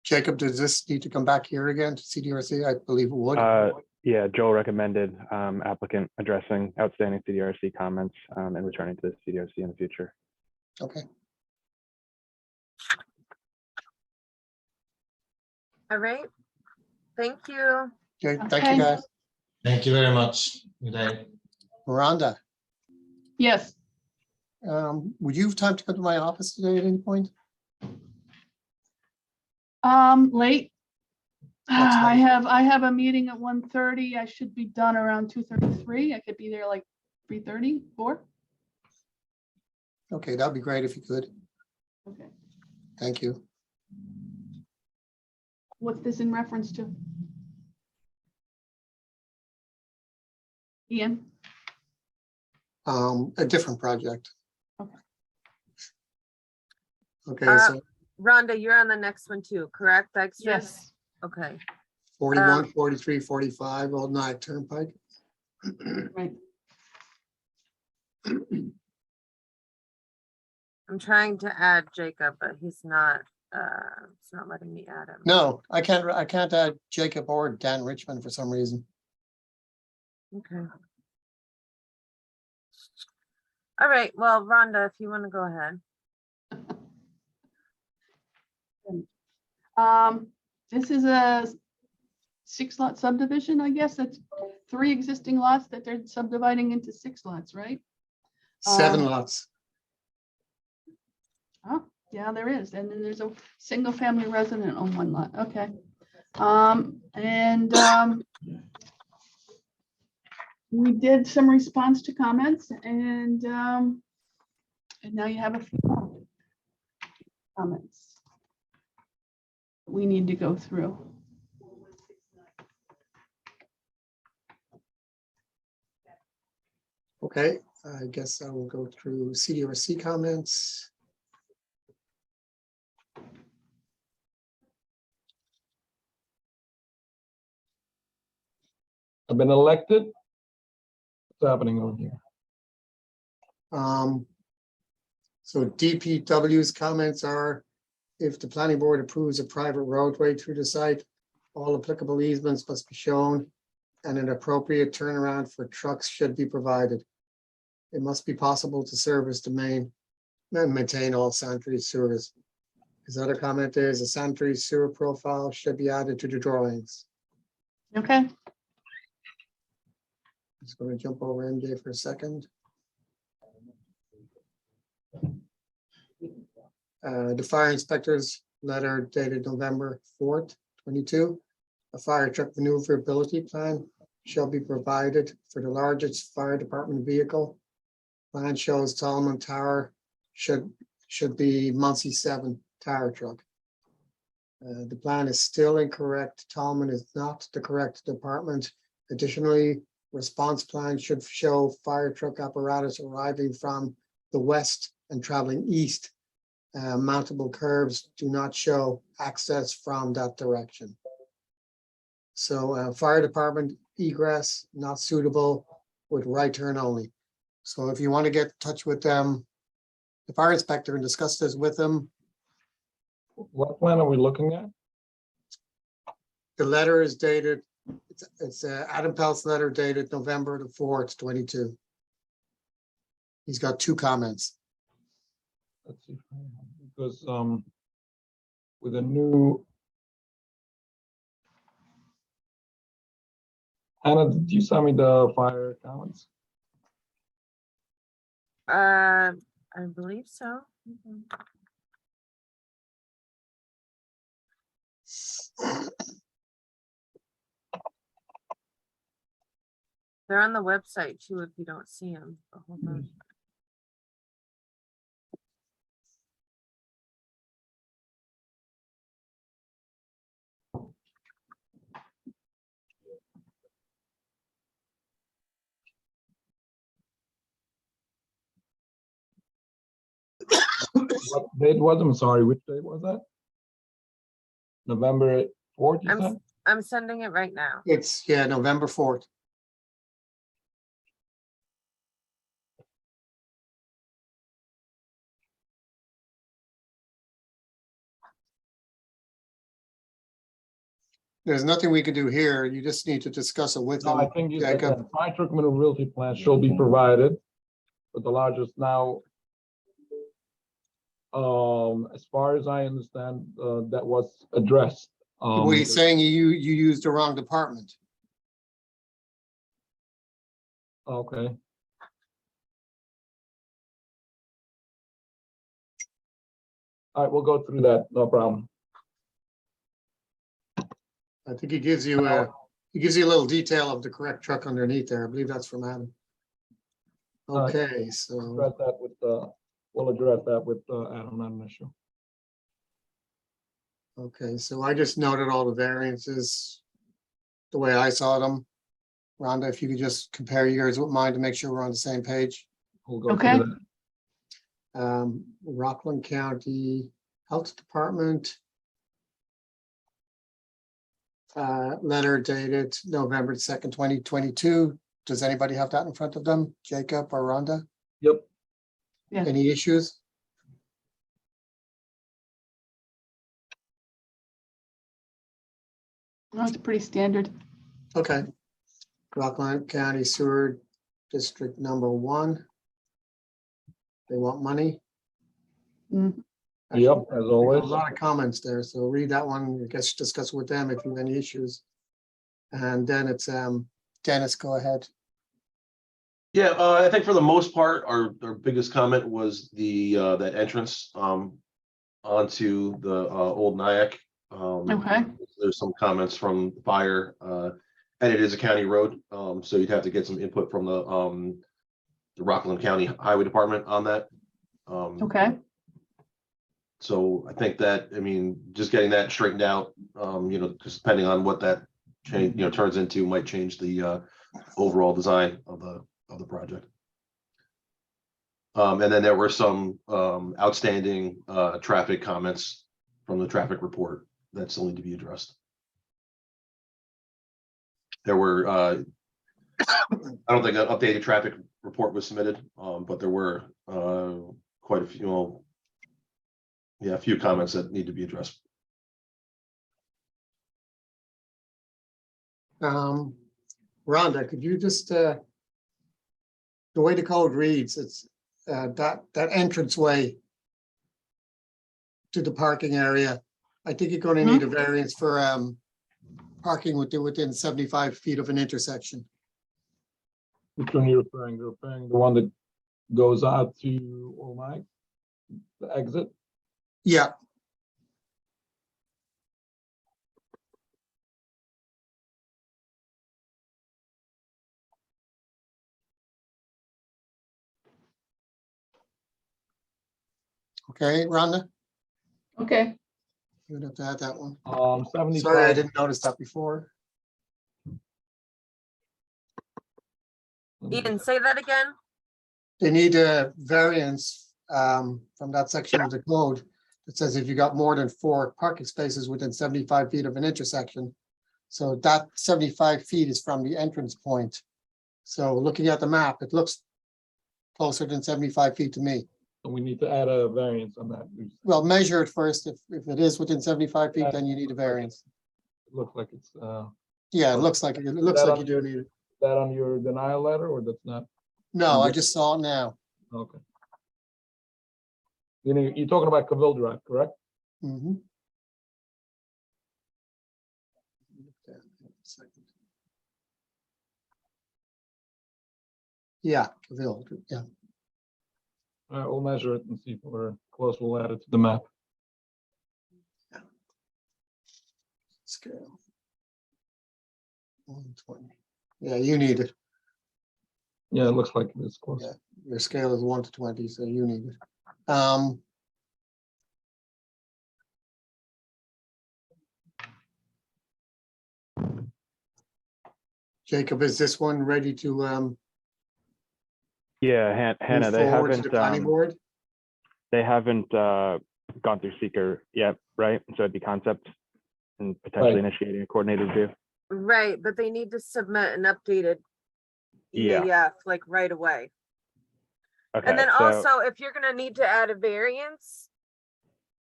Jacob, does this need to come back here again to CDRC? I believe it would. Yeah, Joel recommended applicant addressing outstanding CDRC comments and returning to the CDRC in the future. Okay. All right. Thank you. Okay, thank you, guys. Thank you very much. Good day. Miranda, Yes. would you have time to come to my office today at any point? Late. That's fine. I have a meeting at 1:30. I should be done around 2:33. I could be there like 3:30, 4. Okay, that'd be great if you could. Okay. Thank you. What's this in reference to? Ian? A different project. Okay. Okay, so Rhonda, you're on the next one too, correct? Extras? Yes. Okay. 41, 43, 45, Old Night Turnpike. Right. I'm trying to add Jacob, but he's not, it's not letting me add him. No, I can't add Jacob or Dan Richmond for some reason. Okay. All right, well, Rhonda, if you want to go ahead. This is a 6-lot subdivision, I guess. That's 3 existing lots that they're subdividing into 6 lots, right? 7 lots. Oh, yeah, there is. And then there's a single family resident on 1 lot. Okay. We did some response to comments and now you have a few more comments we need to go through. Okay, I guess I will go through CDRC comments. I've been elected. What's happening over here? So DPW's comments are, if the planning board approves a private roadway through the site, all applicable easements must be shown and an appropriate turnaround for trucks should be provided. It must be possible to service the main and maintain all sanitary sewers. His other comment is a sanitary sewer profile should be added to the drawings. Okay. Just going to jump over MJ for a second. The fire inspector's letter dated November 4th, 22. A fire truck maneuverability plan shall be provided for the largest fire department vehicle. Plan shows Tallman Tower should be Muncie 7 tower truck. The plan is still incorrect. Tallman is not the correct department. Additionally, response plan should show fire truck apparatus arriving from the west and traveling east. Mountable curves do not show access from that direction. So fire department egress not suitable with right turn only. So if you want to get in touch with them, the fire inspector, and discuss this with them. What plan are we looking at? The letter is dated, it's Adam Pelt's letter dated November the 4th, 22. He's got 2 comments. Let's see, because with a new. Hannah, did you send me the fire comments? I believe so. Mhm. They're on the website too, if you don't see them. Hold on. What date was, I'm sorry, which date was that? November 4th, you said? I'm sending it right now. It's, yeah, November 4th. There's nothing we can do here. You just need to discuss it with No, him. I think you said Jacob. that fire truck mineral realty plan shall be provided, but the largest now. As far as I understand, that was addressed. Well, he's saying you used the wrong department. Okay. All right, we'll go through that, no problem. I think he gives you a little detail of the correct truck underneath there. I believe that's from Adam. Okay, so, Address that with, we'll address that with Adam, not an issue. okay, so I just noted all the variances the way I saw them. Rhonda, if you could just compare yours with mine to make sure we're on the same page. We'll go Okay. through that. Rockland County Health Department. Letter dated November 2nd, 2022. Does anybody have that in front of them? Jacob or Rhonda? Yep. Yeah. Any issues? No, it's pretty standard. Okay. Rockland County Sewer District number 1. They want money. Mm. Yep, as A always. lot of comments there, so read that one, I guess discuss with them if you have any issues. And then it's Dennis, go ahead. Yeah, I think for the most part, our biggest comment was the that entrance onto the old Nyack. Okay. There's some comments from fire, and it is a county road, so you'd have to get some input from the Rockland County Highway Department on that. Okay. So I think that, I mean, just getting that straightened out, because depending on what that change, turns into, might change the overall design of the project. And then there were some outstanding traffic comments from the traffic report that still need to be addressed. There were, I don't think an updated traffic report was submitted, but there were quite a few, a few comments that need to be addressed. Rhonda, could you just, the way the code reads, it's that entranceway to the parking area. I think you're going to need a variance for parking within 75 feet of an intersection. Which one are you referring? You're referring the one that goes out to Old Nyack, the exit? Yeah. Okay, Rhonda, Okay. you would have to add that one. 75. Sorry, I didn't notice that before. Ian, say that again. They need a variance from that section of the code that says if you got more than 4 parking spaces within 75 feet of an intersection. So that 75 feet is from the entrance point. So looking at the map, it looks closer than 75 feet to me. So we need to add a variance on that. Well, measure it first. If it is within 75 feet, then you need a variance. It looks like it's, Yeah, it looks like, you do need it. that on your denial letter or that's not? No, I just saw it now. Okay. You know, you're talking about Cavill Drive, correct? Mhm. Yeah, Cavill, yeah. All right, we'll measure it and see if we're close. We'll add it to the map. Scale. 120. Yeah, you need it. Yeah, it looks like it is close. Yeah, your scale is 1 to 20, so you need it. Jacob, is this one ready to Yeah, Hannah, move they forward to haven't, the planning board? they haven't gone through seeker yet, right? So it'd be concept and potentially Right. initiating a coordinated review. Right, but they need to submit an updated Yeah. EAF like right away. Okay, And then so also, if you're gonna need to add a variance,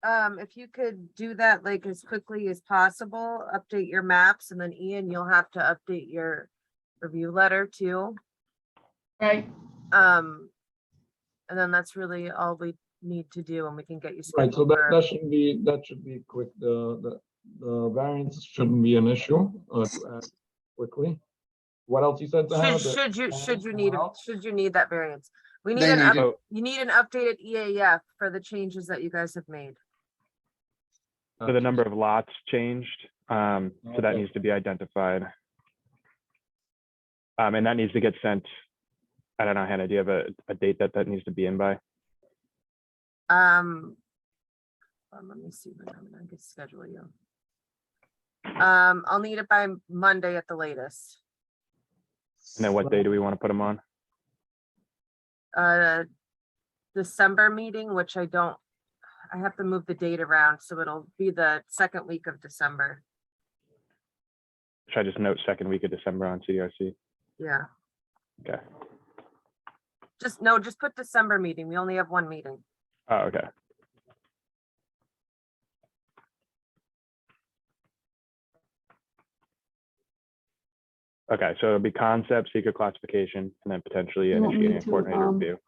if you could do that like as quickly as possible, update your maps, and then Ian, you'll have to update your review letter too. Right. And then that's really all we need to do, and we can get you Right, so scheduled for. that should be quick. The variance shouldn't be an issue to add quickly. What else you said? Hannah? Should you need that variance? We need They an need up, it. you need an updated EAF for the changes that you guys have made. so the number of lots changed, so that Okay. needs to be identified. And that needs to get sent. I don't know, Hannah, do you have a date that needs to be in by? Let me see when I can schedule you. I'll need it by Monday at the latest. And then what day do we want to put them on? December meeting, which I have to move the date around, so it'll be the second week of December. Should I just note second week of December on CDRC? Yeah, Okay. just put December meeting. We only have one meeting. Oh, okay. Okay, so it'll be concept, secret classification, and then potentially You want me initiating a to, coordinator review.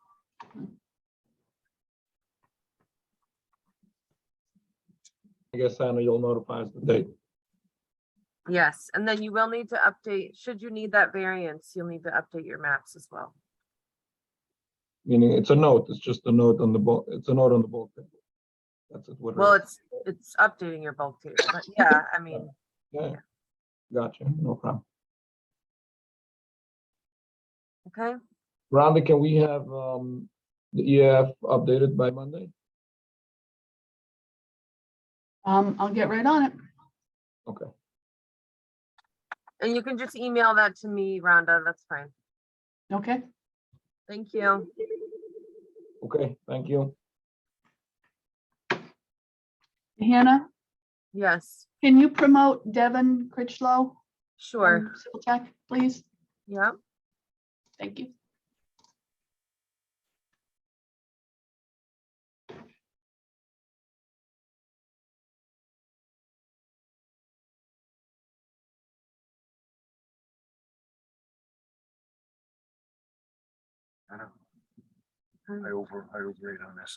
I guess Hannah, you'll notify us the date. Yes, and then you will need to update, should you need that variance, you'll need to update your maps as well. Meaning it's a note. It's just a note on the bulk. It's a note on the bulk table. That's it. What it Well, is. it's updating your bulk table, but yeah, I mean, Yeah. Gotcha. No problem. okay, Rhonda, can we have the EAF updated by Monday? I'll get right on it. Okay. and you can just email that to me, Rhonda, that's fine. Okay. Thank you. Okay, thank you. Hannah, Yes, can you promote Devin Critchlow? sure, from Civil Tech, please? yeah. Thank you. I overrate on this.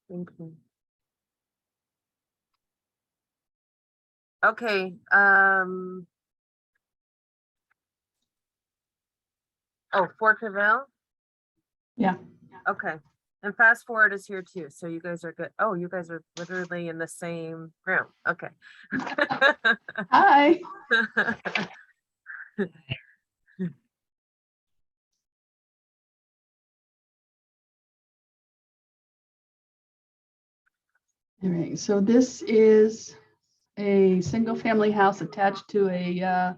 Thank you. Okay, oh, Fort Cavill? Yeah. Okay, and fast forward is here too, so you guys are good. Oh, you guys are literally in the same room, okay. Hi. All right, so this is a single-family house attached to a Yeah.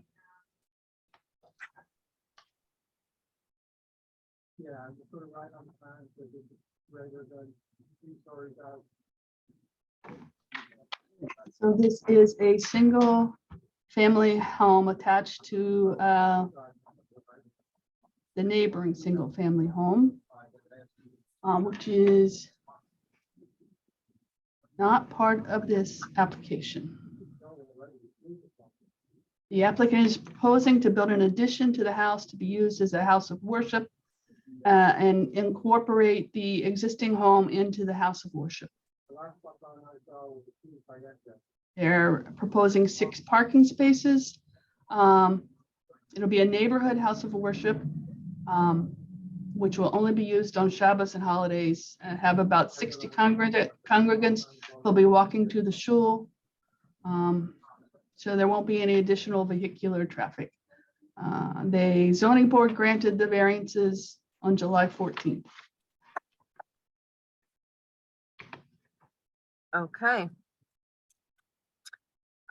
Put it right on the plan, because it's greater than 3 stories out. So this is a single family home attached to the neighboring single family home, which is not part of this application. The applicant is proposing to build an addition to the house to be used as a house of worship and incorporate the existing home into the house of worship. They're proposing 6 parking spaces. It'll be a neighborhood house of worship, which will only be used on Shabbos and holidays, and have about 60 congregants. They'll be walking to the shul. So there won't be any additional vehicular traffic. The zoning board granted the variances on July 14th. Okay.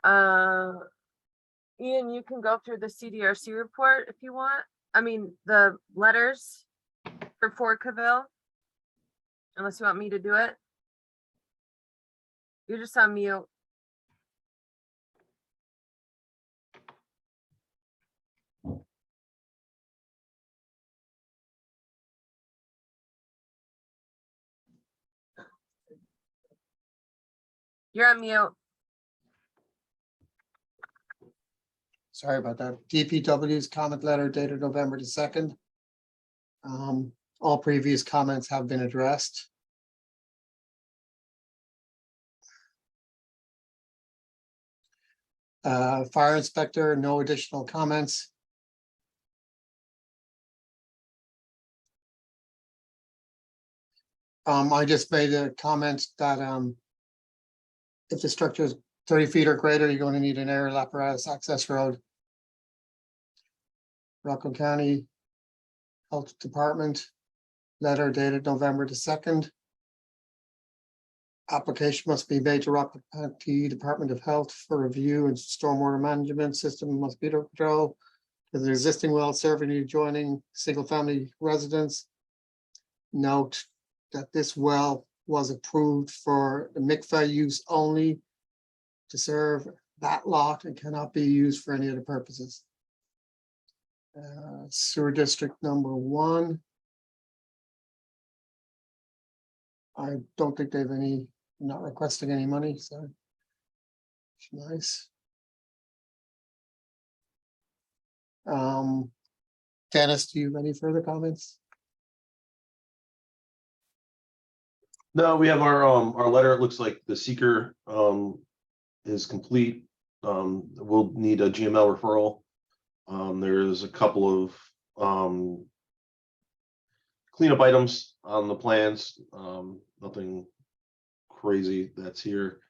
Ian, you can go through the CDRC report if you want. I mean, the letters for Fort Cavill. Unless you want me to do it. You're just on mute. You're on mute. Sorry about that. DPW's comment letter dated November the 2nd. All previous comments have been addressed. Fire inspector, no additional comments. I just made a comment that if the structure is 30 feet or greater, you're going to need an aerial apparatus access road. Rockland County Health Department, letter dated November the 2nd. Application must be made to Rockland County Department of Health for review, and stormwater management system must be to control. There's an existing well serving the adjoining single-family residence. Note that this well was approved for the mikveh use only to serve that lot and cannot be used for any other purposes. Sewer district number 1. I don't think they have any, not requesting any money, so it's nice. Dennis, do you have any further comments? No, we have our letter. It looks like the seeker is complete. We'll need a GML referral. There's a couple of cleanup items on the plans. Nothing crazy that's here.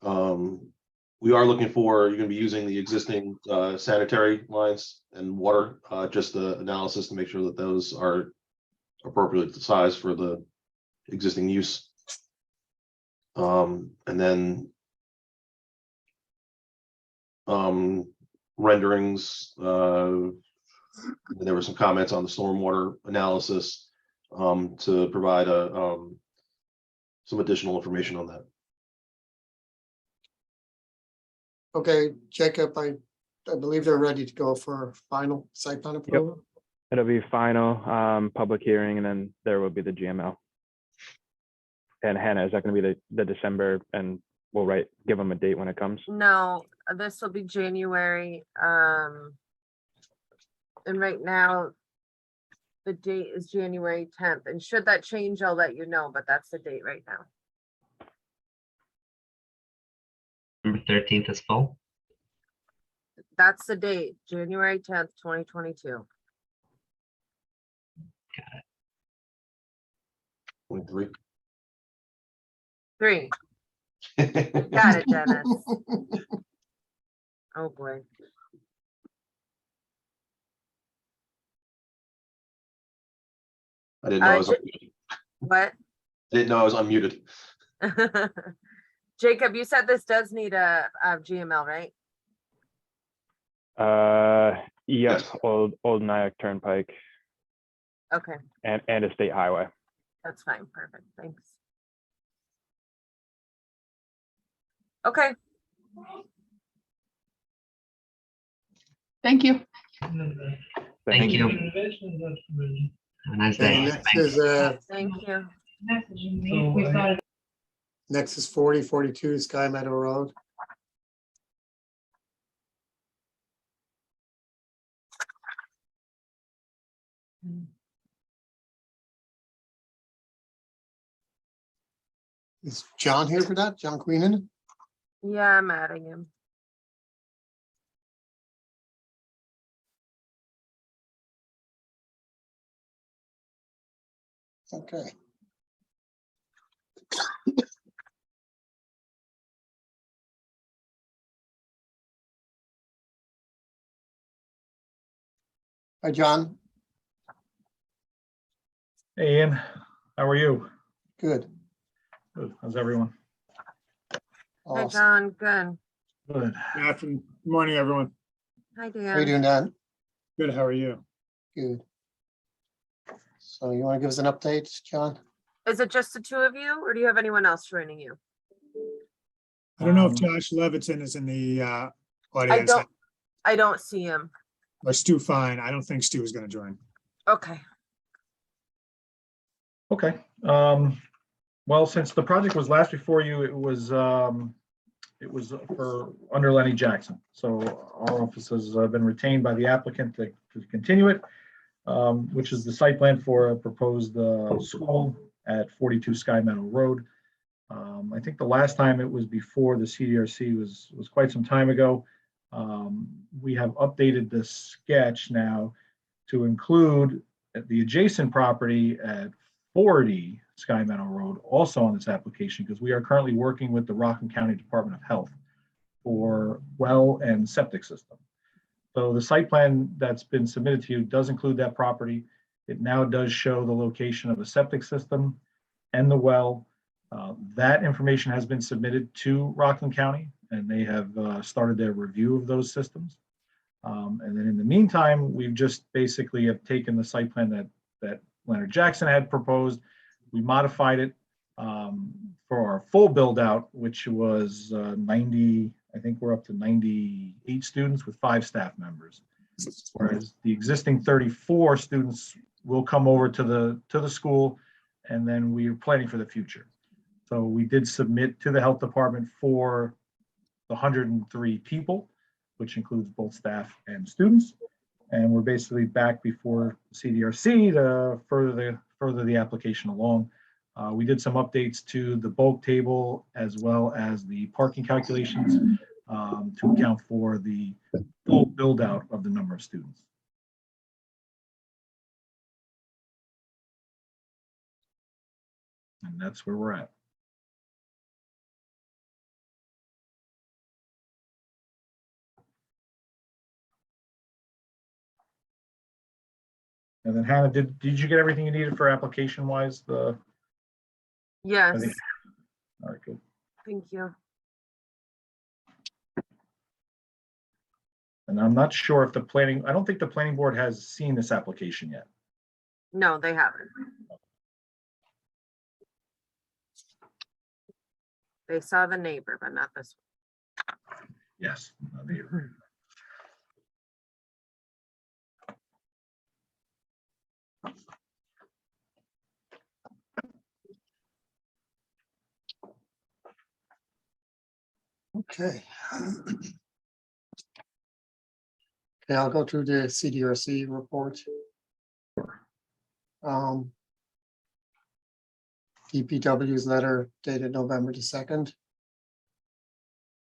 We are looking for, you're going to be using the existing sanitary lines and water, just the analysis to make sure that those are appropriately sized for the existing use. And then renderings, there were some comments on the stormwater analysis to provide some additional information on that. Okay, Jacob, I believe they're ready to go for final site plan approval. It'll be final public hearing, and then there will be the GML. And Hannah, is that going to be the December, and we'll give them a date when it comes? No, this will be January. And right now, the date is January 10th. And should that change, I'll let you know, but that's the date right now. Number 13th is full. That's the date, January 10th, 2022. Got it. 23. 3. Got it, Dennis. Oh boy. I didn't know I was unmuted. What? I didn't know I was unmuted. Jacob, you said this does need a GML, right? Yep, Yes. old Nyack Turnpike Okay, and a state highway. that's fine. Perfect. Thanks. Okay. Thank you. Thank you. Have a nice day. Next is Thank you. next is 4042 Sky Meadow Road. Is John here for that? John Queenan? Yeah, I'm adding him. Okay. Hi, John. Hey, Ian, how are you? Good. Good. How's everyone? Hi, Awesome. John. Good. Good. Good afternoon. Good morning, everyone. Hi, How you Dan. doing, Dan? Good, how are you? Good. So you want to give us an update, John? Is it just the two of you, or do you have anyone else joining you? I don't know if Um, Josh Leviton is in the audience. I don't see him. Or Stu Fine. I don't think Stu is going to join. Okay. Okay. Well, since the project was last before you, it was for under Lenny Jackson. So our office has been retained by the applicant to continue it, which is the site plan for a proposed school at 42 Sky Meadow Road. I think the last time it was before the CDRC was quite some time ago. We have updated the sketch now to include the adjacent property at 40 Sky Meadow Road also on this application, because we are currently working with the Rockland County Department of Health for well and septic system. So the site plan that's been submitted to you does include that property. It now does show the location of the septic system and the well. That information has been submitted to Rockland County, and they have started their review of those systems. And then in the meantime, we've just basically have taken the site plan that Leonard Jackson had proposed. We modified it for our full build out, which was 90, I think we're up to 98 students with 5 staff members. Whereas the existing 34 students will come over to the school, and then we are planning for the future. So we did submit to the health department for the 103 people, which includes both staff and students. And we're basically back before CDRC to further the application along. We did some updates to the bulk table as well as the parking calculations to account for the full build out of the number of students. And that's where we're at. And then Hannah, did you get everything you needed for application wise? Yes. All right, good. Thank you. And I'm not sure if I don't think the planning board has seen this application yet. No, they haven't. They saw the neighbor, but not this Yes. one. Okay. Okay, I'll go through the CDRC report. DPW's letter dated November the 2nd.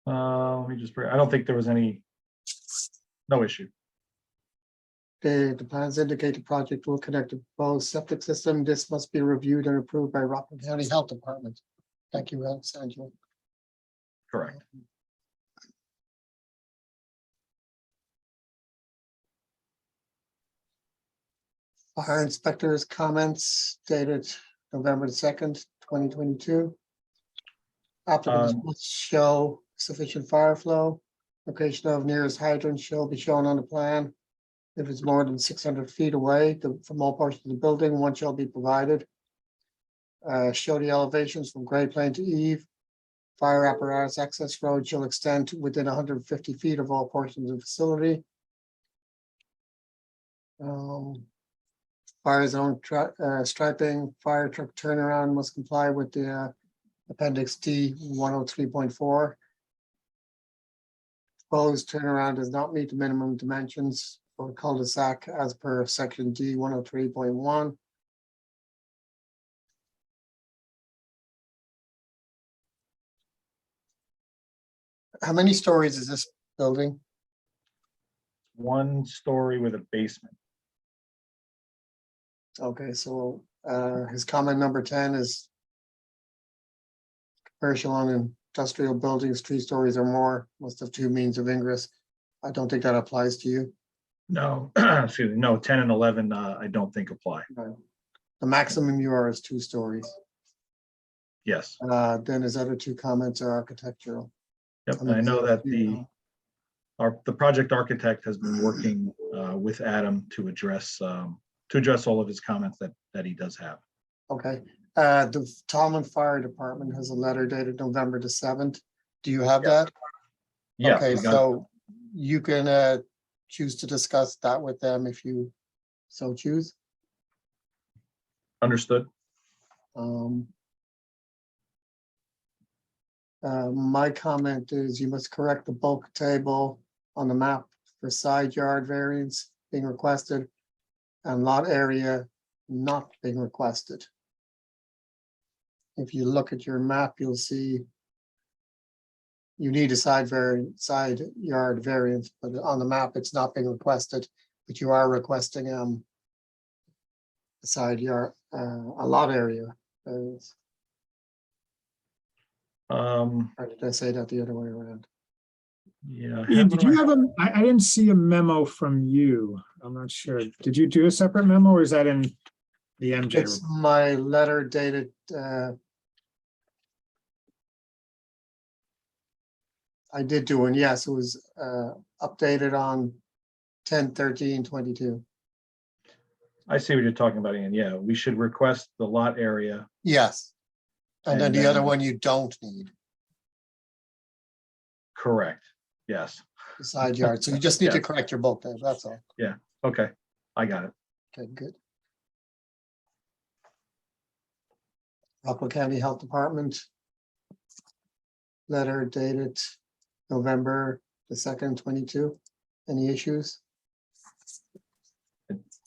Let me just, I don't think there was no issue. The plans indicate the project will connect the proposed septic system. This must be reviewed and approved by Rockland County Health Department. Thank you, Alexandra. Correct. Fire inspector's comments dated November the 2nd, 2022. Applicants must show sufficient fire flow. Location of nearest hydrant shall be shown on the plan. If it's more than 600 feet away from all portions of the building, one shall be provided. Show the elevations from Gray Plain to Eve. Fire apparatus access road shall extend to within 150 feet of all portions of the facility. Fire zone striping, fire truck turnaround must comply with the Appendix D 103.4. Proposed turnaround does not meet the minimum dimensions for cul-de-sac as per Section D 103.1. How many stories is this building? 1 story with a basement. Okay, so his comment number 10 is commercial and industrial buildings, 3 stories or more, must have 2 means of ingress. I don't think that applies to you. No, excuse me, no, 10 and 11, I don't think apply. Right. The maximum you are is 2 stories. Yes. Then his other 2 comments are architectural. Yep, and I know that the project architect has been working with Adam to address all of his comments that he does have. Okay, the Tallman Fire Department has a letter dated November the 7th. Do you have that? Yes. Okay, we got- so you can choose to discuss that with them if you so choose. Understood. My comment is you must correct the bulk table on the map for side yard variance being requested and lot area not being requested. If you look at your map, you'll see you need a side yard variance, but on the map, it's not being requested, but you are requesting a side yard, a lot area variance. Or did I say that the other way around? Yeah. Ian, did you have I didn't see a memo from you. I'm not sure. Did you do a separate memo or is that in the MJ? It's my letter dated I did do one, yes, it was updated on 10/13/22. I see what you're talking about, Ian. Yeah, we should request the lot area. Yes. And then And the other then- one you don't need, Correct. Yes. the side yard. So you just need to Yes. correct your bulk table, that's all. Yeah. Okay. I got it. Okay, good. Rockland County Health Department. Letter dated November the 2nd, 22. Any issues?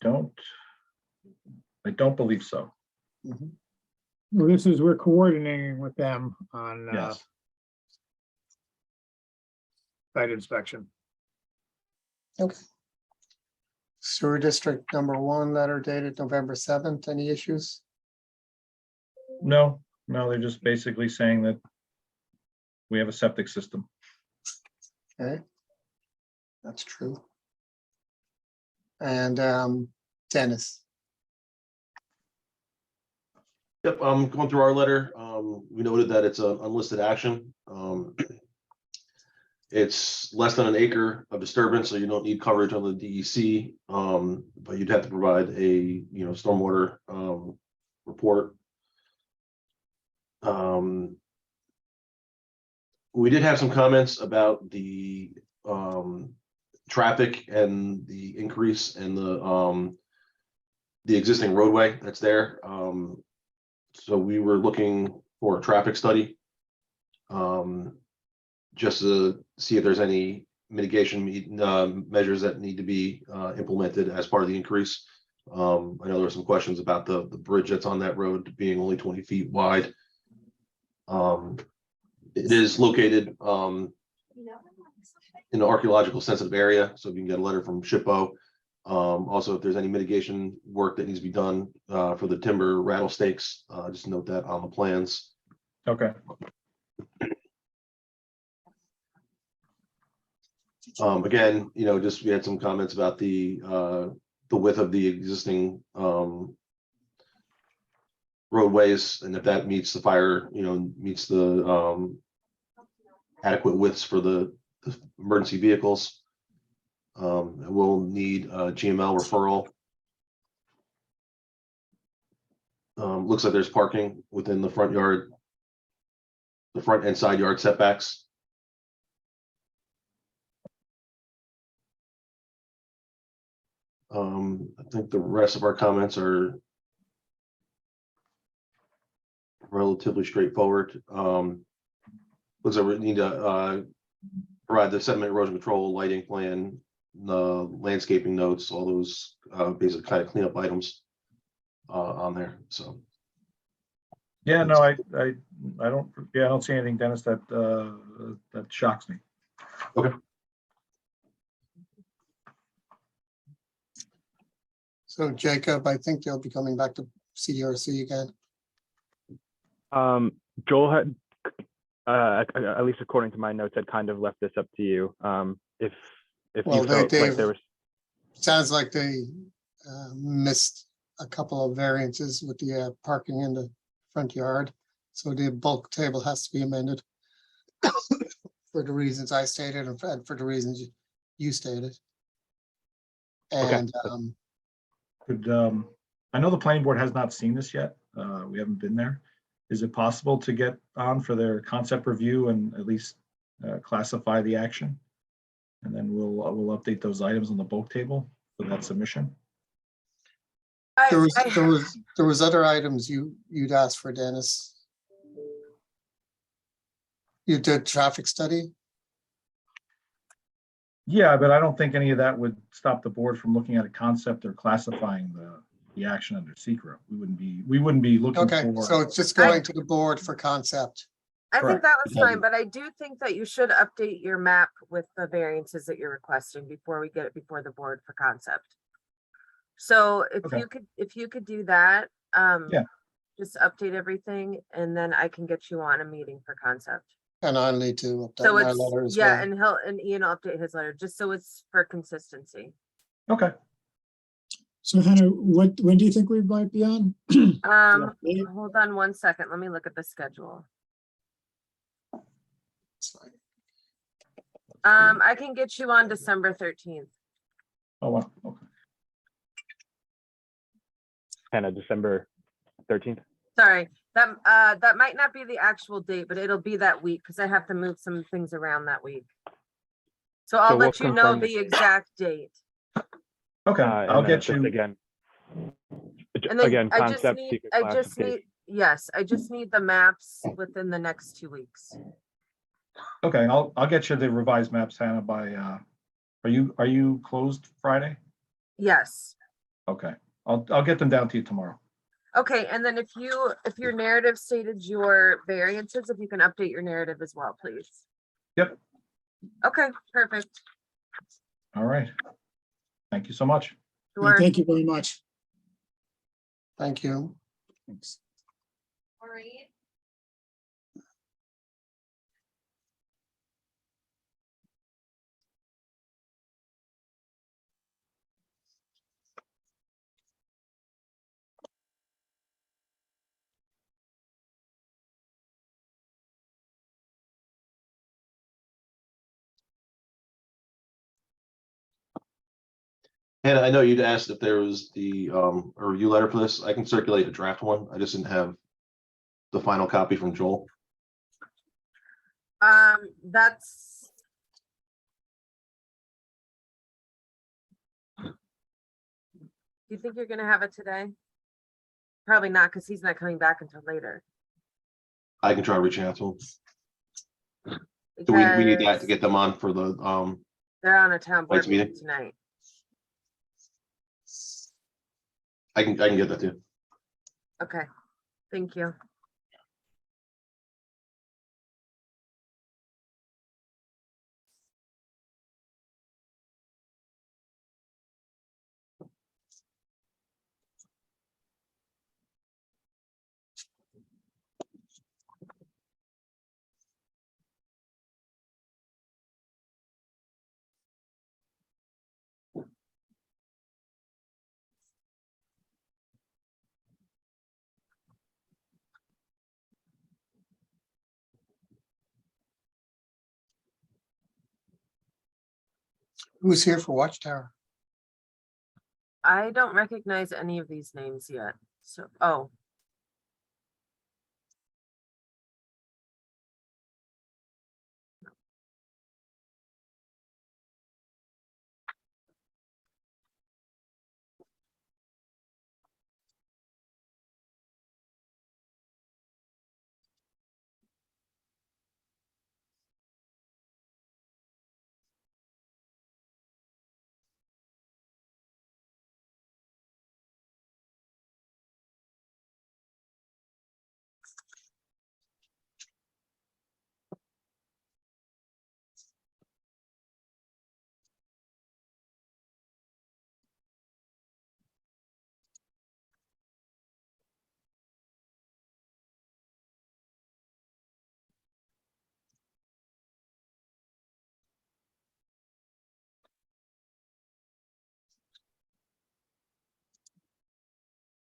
I don't believe so. Mhm. Well, we're coordinating with them on Yes. site inspection. Okay. Sewer District number 1, letter dated November 7th. Any issues? No, they're just basically saying that we have a septic system. Okay. That's true. And Dennis. Yep, going through our letter, we noted that it's an unlisted action. It's less than an acre of disturbance, so you don't need coverage on the DEC, but you'd have to provide a, stormwater report. We did have some comments about the traffic and the increase in the existing roadway that's there. So we were looking for a traffic study, just to see if there's any mitigation measures that need to be implemented as part of the increase. I know there were some questions about the bridge that's on that road being only 20 feet wide. It is located in an archaeological sensitive area, so we can get a letter from SHPO. Also, if there's any mitigation work that needs to be done for the timber rattlesnakes, just note that on the plans. Okay. Again, just we had some comments about the width of the existing roadways, and if that meets the fire, meets the adequate widths for the emergency vehicles. We'll need a GML referral. Looks like there's parking within the front yard, the front and side yard setbacks. I think the rest of our comments are relatively straightforward. Looks like we need to provide the sediment erosion control, lighting plan, the landscaping notes, all those basic kind of cleanup items on there. So Yeah, no, I I don't see anything, Dennis, that shocks me. Okay. So Jacob, I think they'll be coming back to CDRC again. Joel had, at least according to my notes, had kind of left this up to you. If Well, you felt like there was, sounds like they missed a couple of variances with the parking in the front yard. So the bulk table has to be amended for the reasons I stated and for the reasons you stated. Okay. And I know the planning board has not seen this yet. We haven't been there. Is it possible to get on for their concept review and at least classify the action? And then we'll update those items on the bulk table for that submission. there was other items you'd asked for, Dennis. You did traffic study? Yeah, but I don't think any of that would stop the board from looking at a concept or classifying the action under secret. We wouldn't be looking Okay, for. so it's just going to the board for concept. I think Correct. that was fine, but I do think that you should update your map with the variances that you're requesting before we get it before the board for concept. So Okay. if you could do that, Yeah. just update everything and then I can get you on a meeting for concept. And I'll need to update So my it's, letter as yeah, well. and Ian will update his letter, just so it's for consistency. Okay. So Hannah, when do you think we might be on? Hold on one second, let me look at the schedule. I can get you on December 13th. Oh, wow. Okay. Hannah, December 13th. Sorry, that might not be the actual date, but it'll be that week because I have to move some things around that week. So I'll we'll let you know confirm the the date. exact date. Okay, And I'll then get it's just you. again. And then Again, I just concept, need, secret I just classification. need, yes, I just need the maps within the next 2 weeks. Okay, I'll get you the revised maps, Hannah, by, are you closed Friday? Yes. Okay, I'll get them down to you tomorrow. Okay, and then if your narrative stated your variances, if you can update your narrative as well, please. Yep. Okay, perfect. All right. Thank you so much. Sure. Thank you very much. Thank you. Thanks. All right. And I know you'd asked if there was the a review letter for this. I can circulate a draft one. I just didn't have the final copy from Joel. That's. Do you think you're gonna have it today? Probably not, because he's not coming back until later. I can try reaching out to him. So we need that to Because get them on for the they're on a town board Tonight's meeting? meeting tonight. I can get that too. Okay, thank you. Who's here for Watchtower? I don't recognize any of these names yet. So, oh,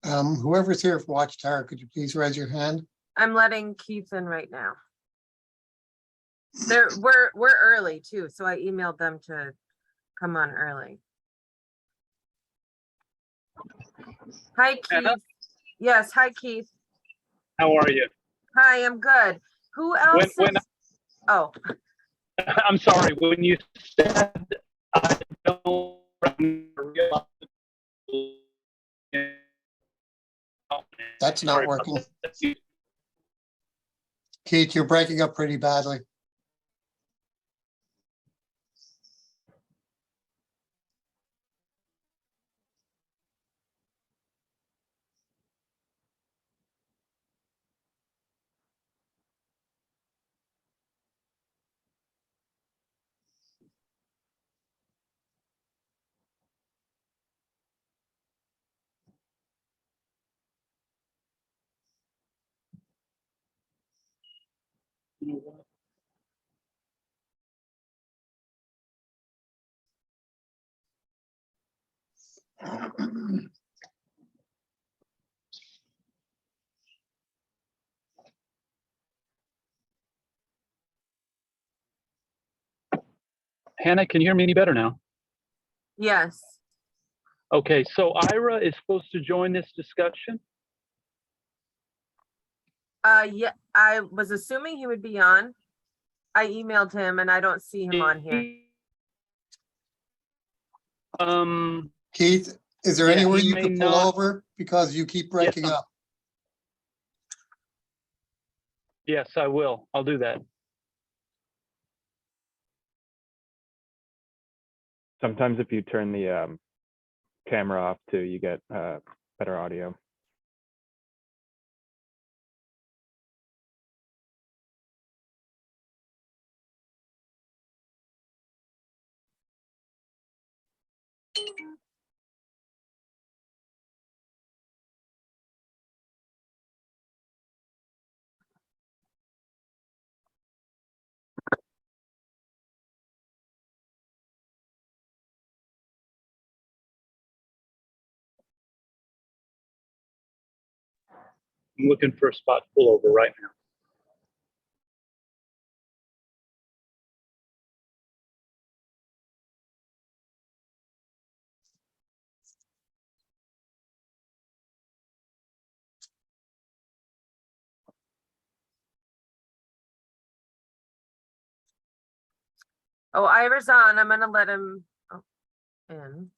Whoever's here for Watchtower, could you please raise your hand? I'm letting Keith in right now. We're early too, so I emailed them to come on early. Hi, Keith. Yes, hi, Keith. How are you? Hi, I'm good. Who else When- is? Oh, I'm sorry, when you said I don't realize. That's not working. Keith, you're breaking up pretty badly. Hannah, can you hear me any better now? yes. Okay, so Ira is supposed to join this discussion. Yeah, I was assuming he would be on. I emailed him and I don't see him on here. Keith, is there Yeah, anywhere he you may could pull not- over? Because you keep breaking up. Yes, I will. I'll do that. Sometimes if you turn the camera off too, you get better audio. I'm looking for a spot to pull over right now. Oh, Ira's on. I'm gonna let him in.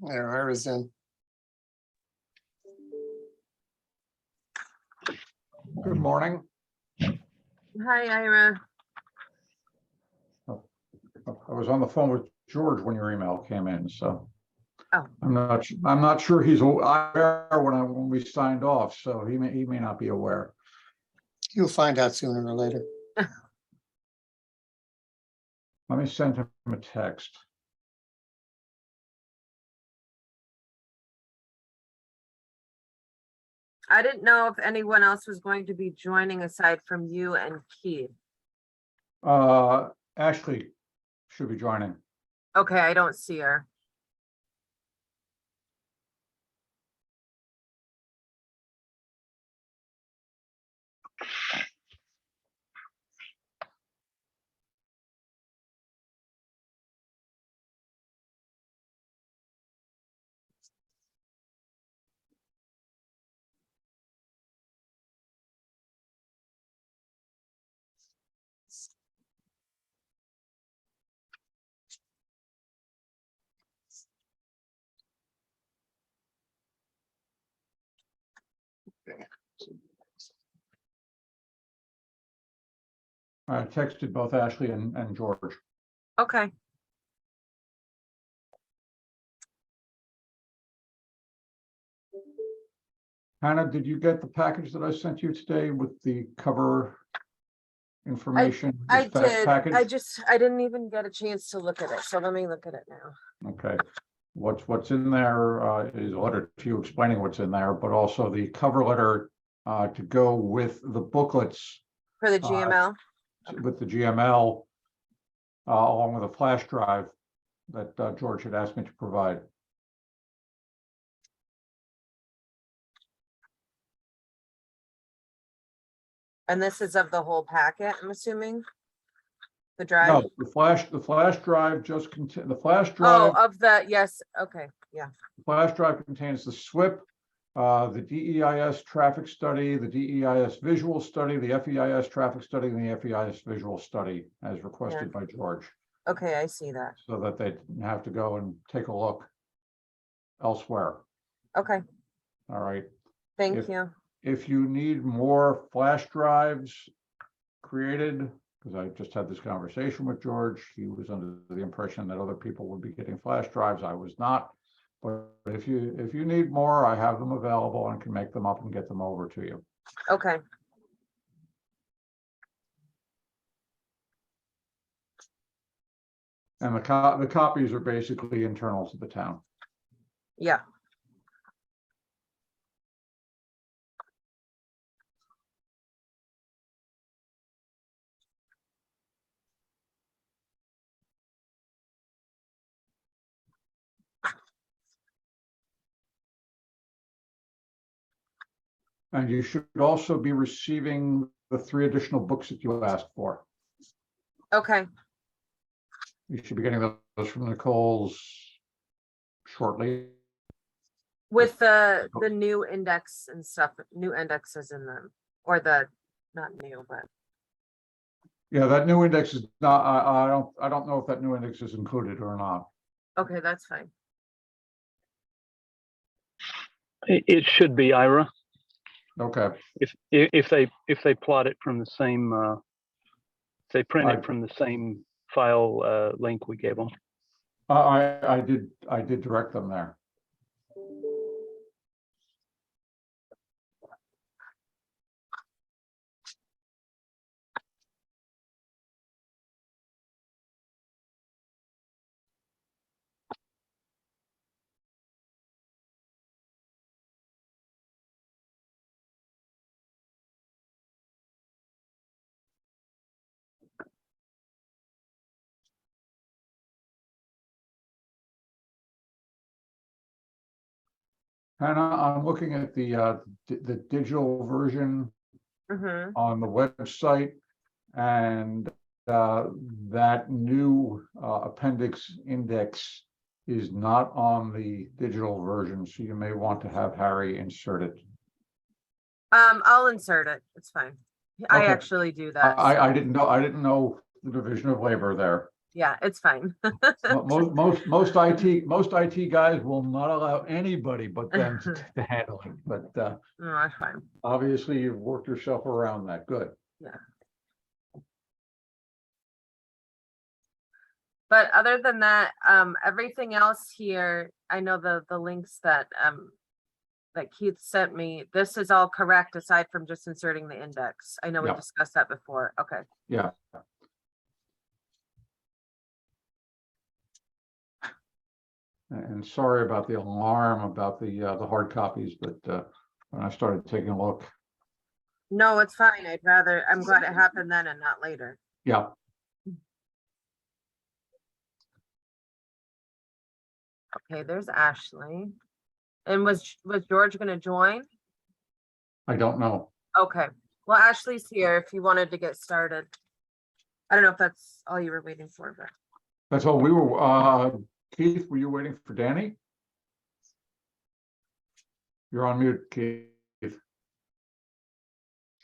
There, Ira's in. Good morning. Hi, Ira. I was on the phone with George when your email came in, so. Oh. I'm not sure he's aware when we signed off, so he may not be aware. You'll find out sooner or later. Let me send him a text. I didn't know if anyone else was going to be joining aside from you and Keith. Ashley should be joining. Okay, I don't see her. I texted both Ashley and George. Okay. Hannah, did you get the package that I sent you today with the cover information? I this fact did. package? I didn't even get a chance to look at it. So let me look at it now. Okay. What's in there is a letter to you explaining what's in there, but also the cover letter to go with the booklets For the GML? with the GML, along with a flash drive that George had asked me to provide. And this is of the whole packet, I'm assuming? The drive? No, the flash drive just contain, the flash Oh, drive, of the, yes, okay, yeah. flash drive contains the SWIP, the DEIS traffic study, the DEIS visual study, the FEIS traffic study, and the FEIS visual study as requested by George, Okay, I see that. so that they didn't have to go and take a look elsewhere. Okay, All right. thank If- you. If you need more flash drives created, because I just had this conversation with George, he was under the impression that other people would be getting flash drives. I was not. But if you need more, I have them available and can make them up and get them over to you. Okay, And the copies are basically internal to the town. yeah. And you should also be receiving the 3 additional books that you asked for. Okay, You should be getting those from Nicole's shortly. with the new index and stuff, new indexes in them, or the, not new, but, Yeah, that new index is not, I don't know if that new index is included or not. okay, that's fine. It should be, Ira, Okay, if they plot it from the same, if they print it from the same file link we gave them. I did direct them there. Hannah, I'm looking at the digital version Mm-hmm. on the website, and that new appendix index is not on the digital version, so you may want to have Harry insert it. I'll insert it, it's fine. I Okay. actually do that. I so, didn't know the division of labor there. Yeah, it's fine. Most IT guys will not allow anybody but them to handle it, but No, that's fine. obviously you've worked yourself around that. Good. Yeah. But other than that, everything else here, I know the links that Keith sent me, this is all correct aside from just inserting the index. I know we Yeah. discussed that before. Okay. Yeah. And sorry about the alarm about the hard copies, but when I started taking a look, No, it's fine. I'm glad it happened then and not later. yeah. Okay, there's Ashley. And was George gonna join? I don't know. Okay, well, Ashley's here if you wanted to get started. I don't know if that's all you were waiting for, but That's all we were. Keith, were you waiting for Danny? You're on mute, Keith.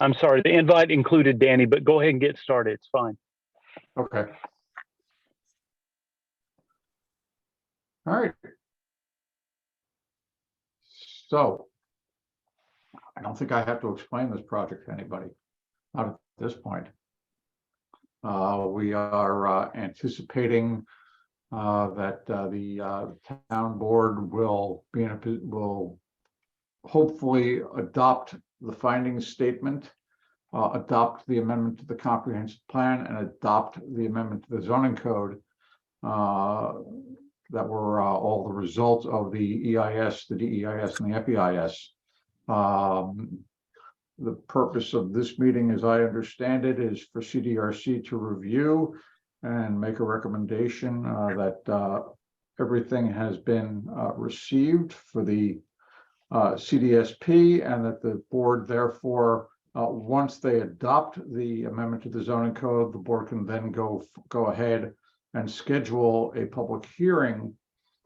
I'm sorry, the invite included Danny, but go ahead and get started. It's fine. Okay. All right. So I don't think I have to explain this project to anybody, not at this point. We are anticipating that the town board will will hopefully adopt the findings statement, adopt the amendment to the comprehensive plan, and adopt the amendment to the zoning code that were all the results of the EIS, the DEIS, and the FEIS. the purpose of this meeting, as I understand it, is for CDRC to review and make a recommendation that everything has been received for the CDSP, and that the board therefore, once they adopt the amendment to the zoning code, the board can then go ahead and schedule a public hearing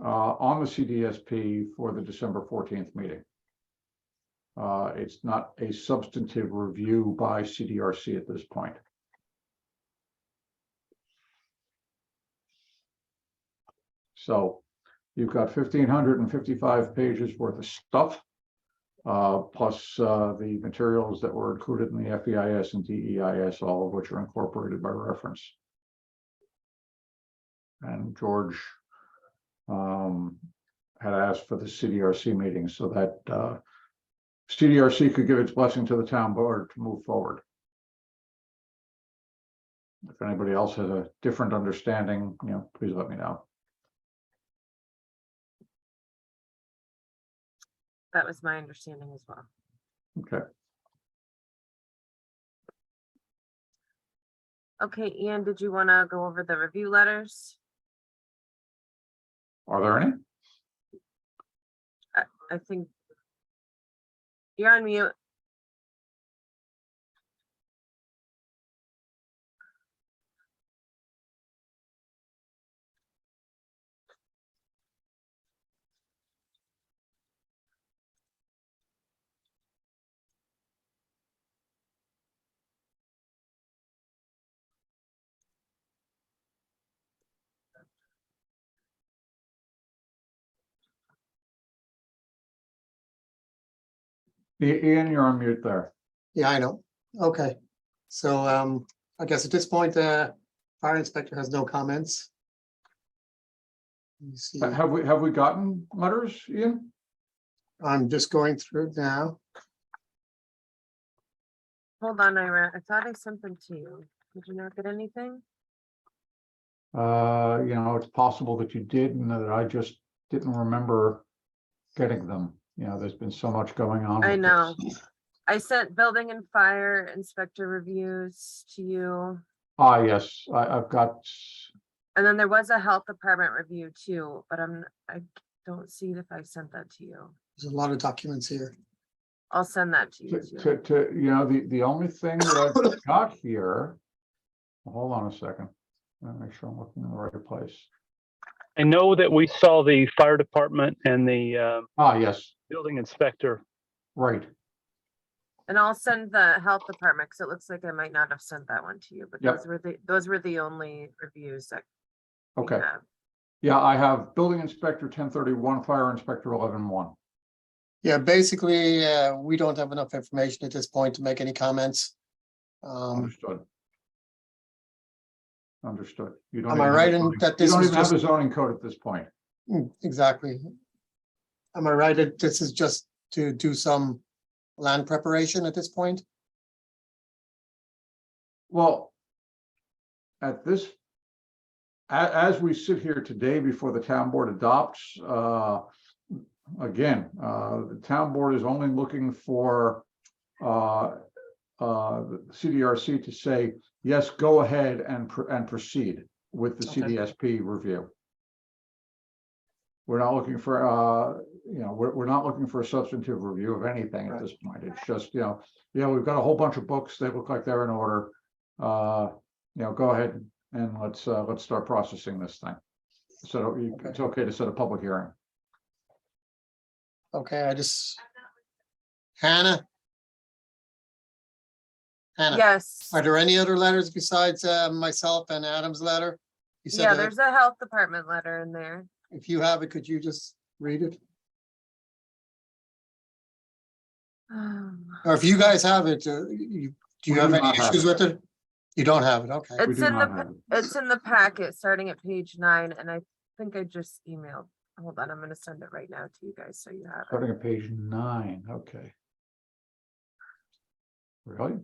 on the CDSP for the December 14th meeting. It's not a substantive review by CDRC at this point. So you've got 1,555 pages worth of stuff, plus the materials that were included in the FEIS and DEIS, all of which are incorporated by reference. And George had asked for the CDRC meeting so that CDRC could give its blessing to the town board to move forward. If anybody else has a different understanding, please let me know. That was my understanding as well. Okay. Okay, Ian, did you want to go over the review letters? Are there any? I think you're on mute. Ian, you're on mute there. Yeah, I know. Okay. So I guess at this point, fire inspector has no comments. Let me see. Have we gotten letters, Ian? I'm just going through it now. Hold on, Ira. I thought I sent them to you. Did you not get anything? It's possible that you did and that I just didn't remember getting them. There's been so much going on. I with know. this. I sent building and fire inspector reviews to you. Ah, yes, I've got. And then there was a health department review too, but I don't see if I sent that to you. There's a lot of documents here. I'll send that to you too. The only thing that I've got here. Hold on a second. Let me make sure I'm looking in the right place. I know that we saw the fire department and the yes, building inspector. Right. And I'll send the health department because it looks like I might not have sent that one to you, but Yep. those were the only reviews that. Okay. Yeah, I have building inspector 1031, fire inspector 11-1. Yeah, basically, we don't have enough information at this point to make any comments. Understood. Understood. You don't. Am I right in that this you don't is even have just a zoning code at this point? Exactly. Am I right that this is just to do some land preparation at this point? Well, at this, as we sit here today before the town board adopts, again, the town board is only looking for the CDRC to say, yes, go ahead and proceed with the CDSP review. We're not looking for, we're not looking for a substantive review of anything at this point. It's just, we've got a whole bunch of books. They look like they're in order. Go ahead and let's start processing this thing. So it's okay to set a public hearing. Okay, Hannah? Hannah? Yes. Are there any other letters besides myself and Adam's letter? You said Yeah, that there's a health department letter in there. if you have it, could you just read it? Or if you guys have it, do you have any issues with it? You don't have it, okay. It's in the packet starting at page 9, and I think I just emailed. Hold on, I'm gonna send it right now to you guys so you have it. Starting at page 9, okay. Really?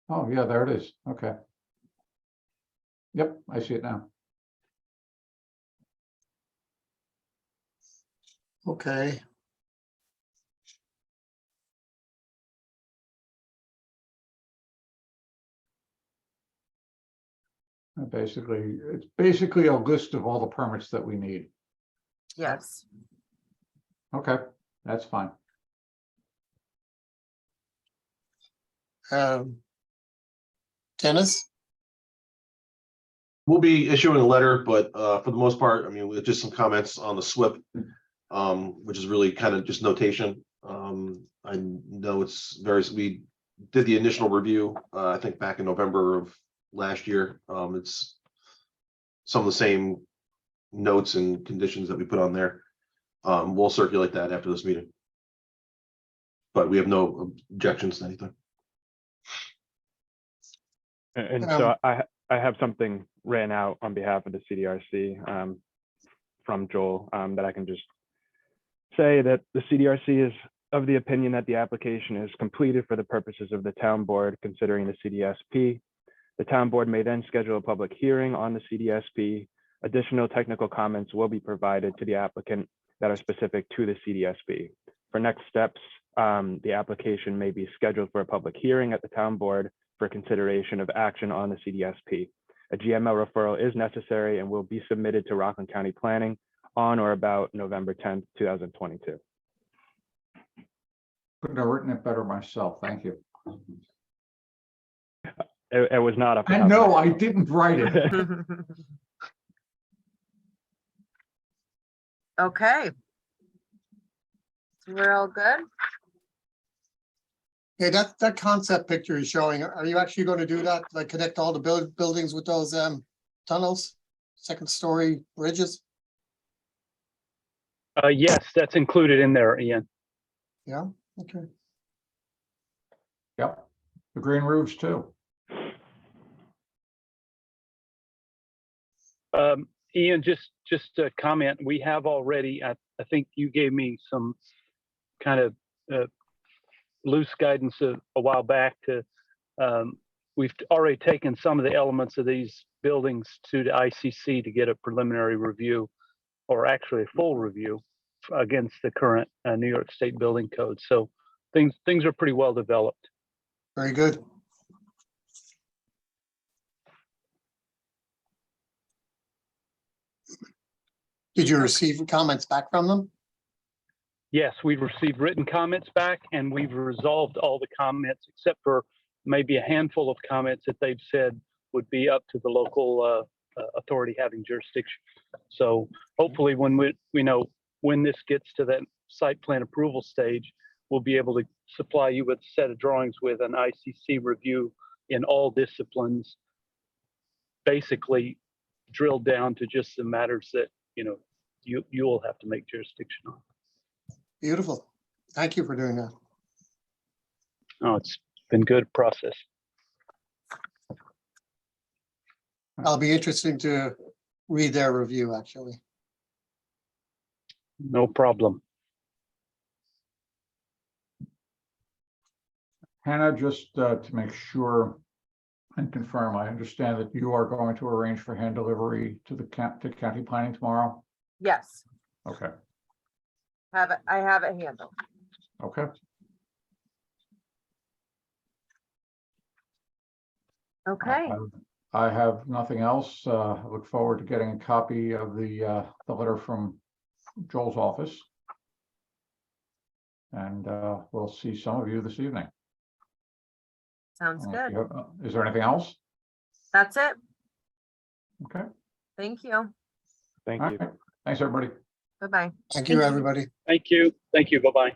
Oh, yeah, there it is. Okay. Yep, I see it now. Okay. Basically, it's basically a list of all the permits that we need. Yes. Okay, that's fine. Dennis? We'll be issuing a letter, but for the most part, I mean, with just some comments on the SWIP, which is really kind of just notation. I know we did the initial review, I think back in November of last year. It's some of the same notes and conditions that we put on there. We'll circulate that after this meeting. But we have no objections to anything. And so I have something ran out on behalf of the CDRC from Joel that I can just say that the CDRC is of the opinion that the application is completed for the purposes of the town board considering the CDSP. The town board may then schedule a public hearing on the CDSP. Additional technical comments will be provided to the applicant that are specific to the CDSP. For next steps, the application may be scheduled for a public hearing at the town board for consideration of action on the CDSP. A GML referral is necessary and will be submitted to Rockland County Planning on or about November 10th, 2022. Couldn't have written it better myself. Thank you. It was not up. And no, I didn't write it. Okay. So we're all good? Okay, that concept picture is showing, are you actually going to do that? Like connect all the buildings with those tunnels, second story bridges? Yes, that's included in there, Ian. Yeah, okay. Yep, the green roofs too. Ian, just a comment. We have already, I think you gave me some kind of loose guidance a while back to, we've already taken some of the elements of these buildings to the ICC to get a preliminary review, or actually a full review against the current New York State Building Code. So things are pretty well developed. Very good. Did you receive comments back from them? Yes, we've received written comments back and we've resolved all the comments except for maybe a handful of comments that they've said would be up to the local authority having jurisdiction. So hopefully when we know when this gets to that site plan approval stage, we'll be able to supply you with a set of drawings with an ICC review in all disciplines, basically drilled down to just the matters that you will have to make jurisdiction on. Beautiful. Thank you for doing that. Oh, it's been good process. I'll be interested to read their review, actually. No problem. Hannah, just to make sure and confirm, I understand that you are going to arrange for hand delivery to the county planning tomorrow? Yes, Okay, I have it handled. okay. Okay. I have nothing else. I look forward to getting a copy of the letter from Joel's office. And we'll see some of you this evening. Sounds good. Is there anything else? That's it. Okay. Thank you. Thank All you. right. Thanks, everybody. Bye-bye. Thank you, everybody. Thank you. Thank you. Bye-bye.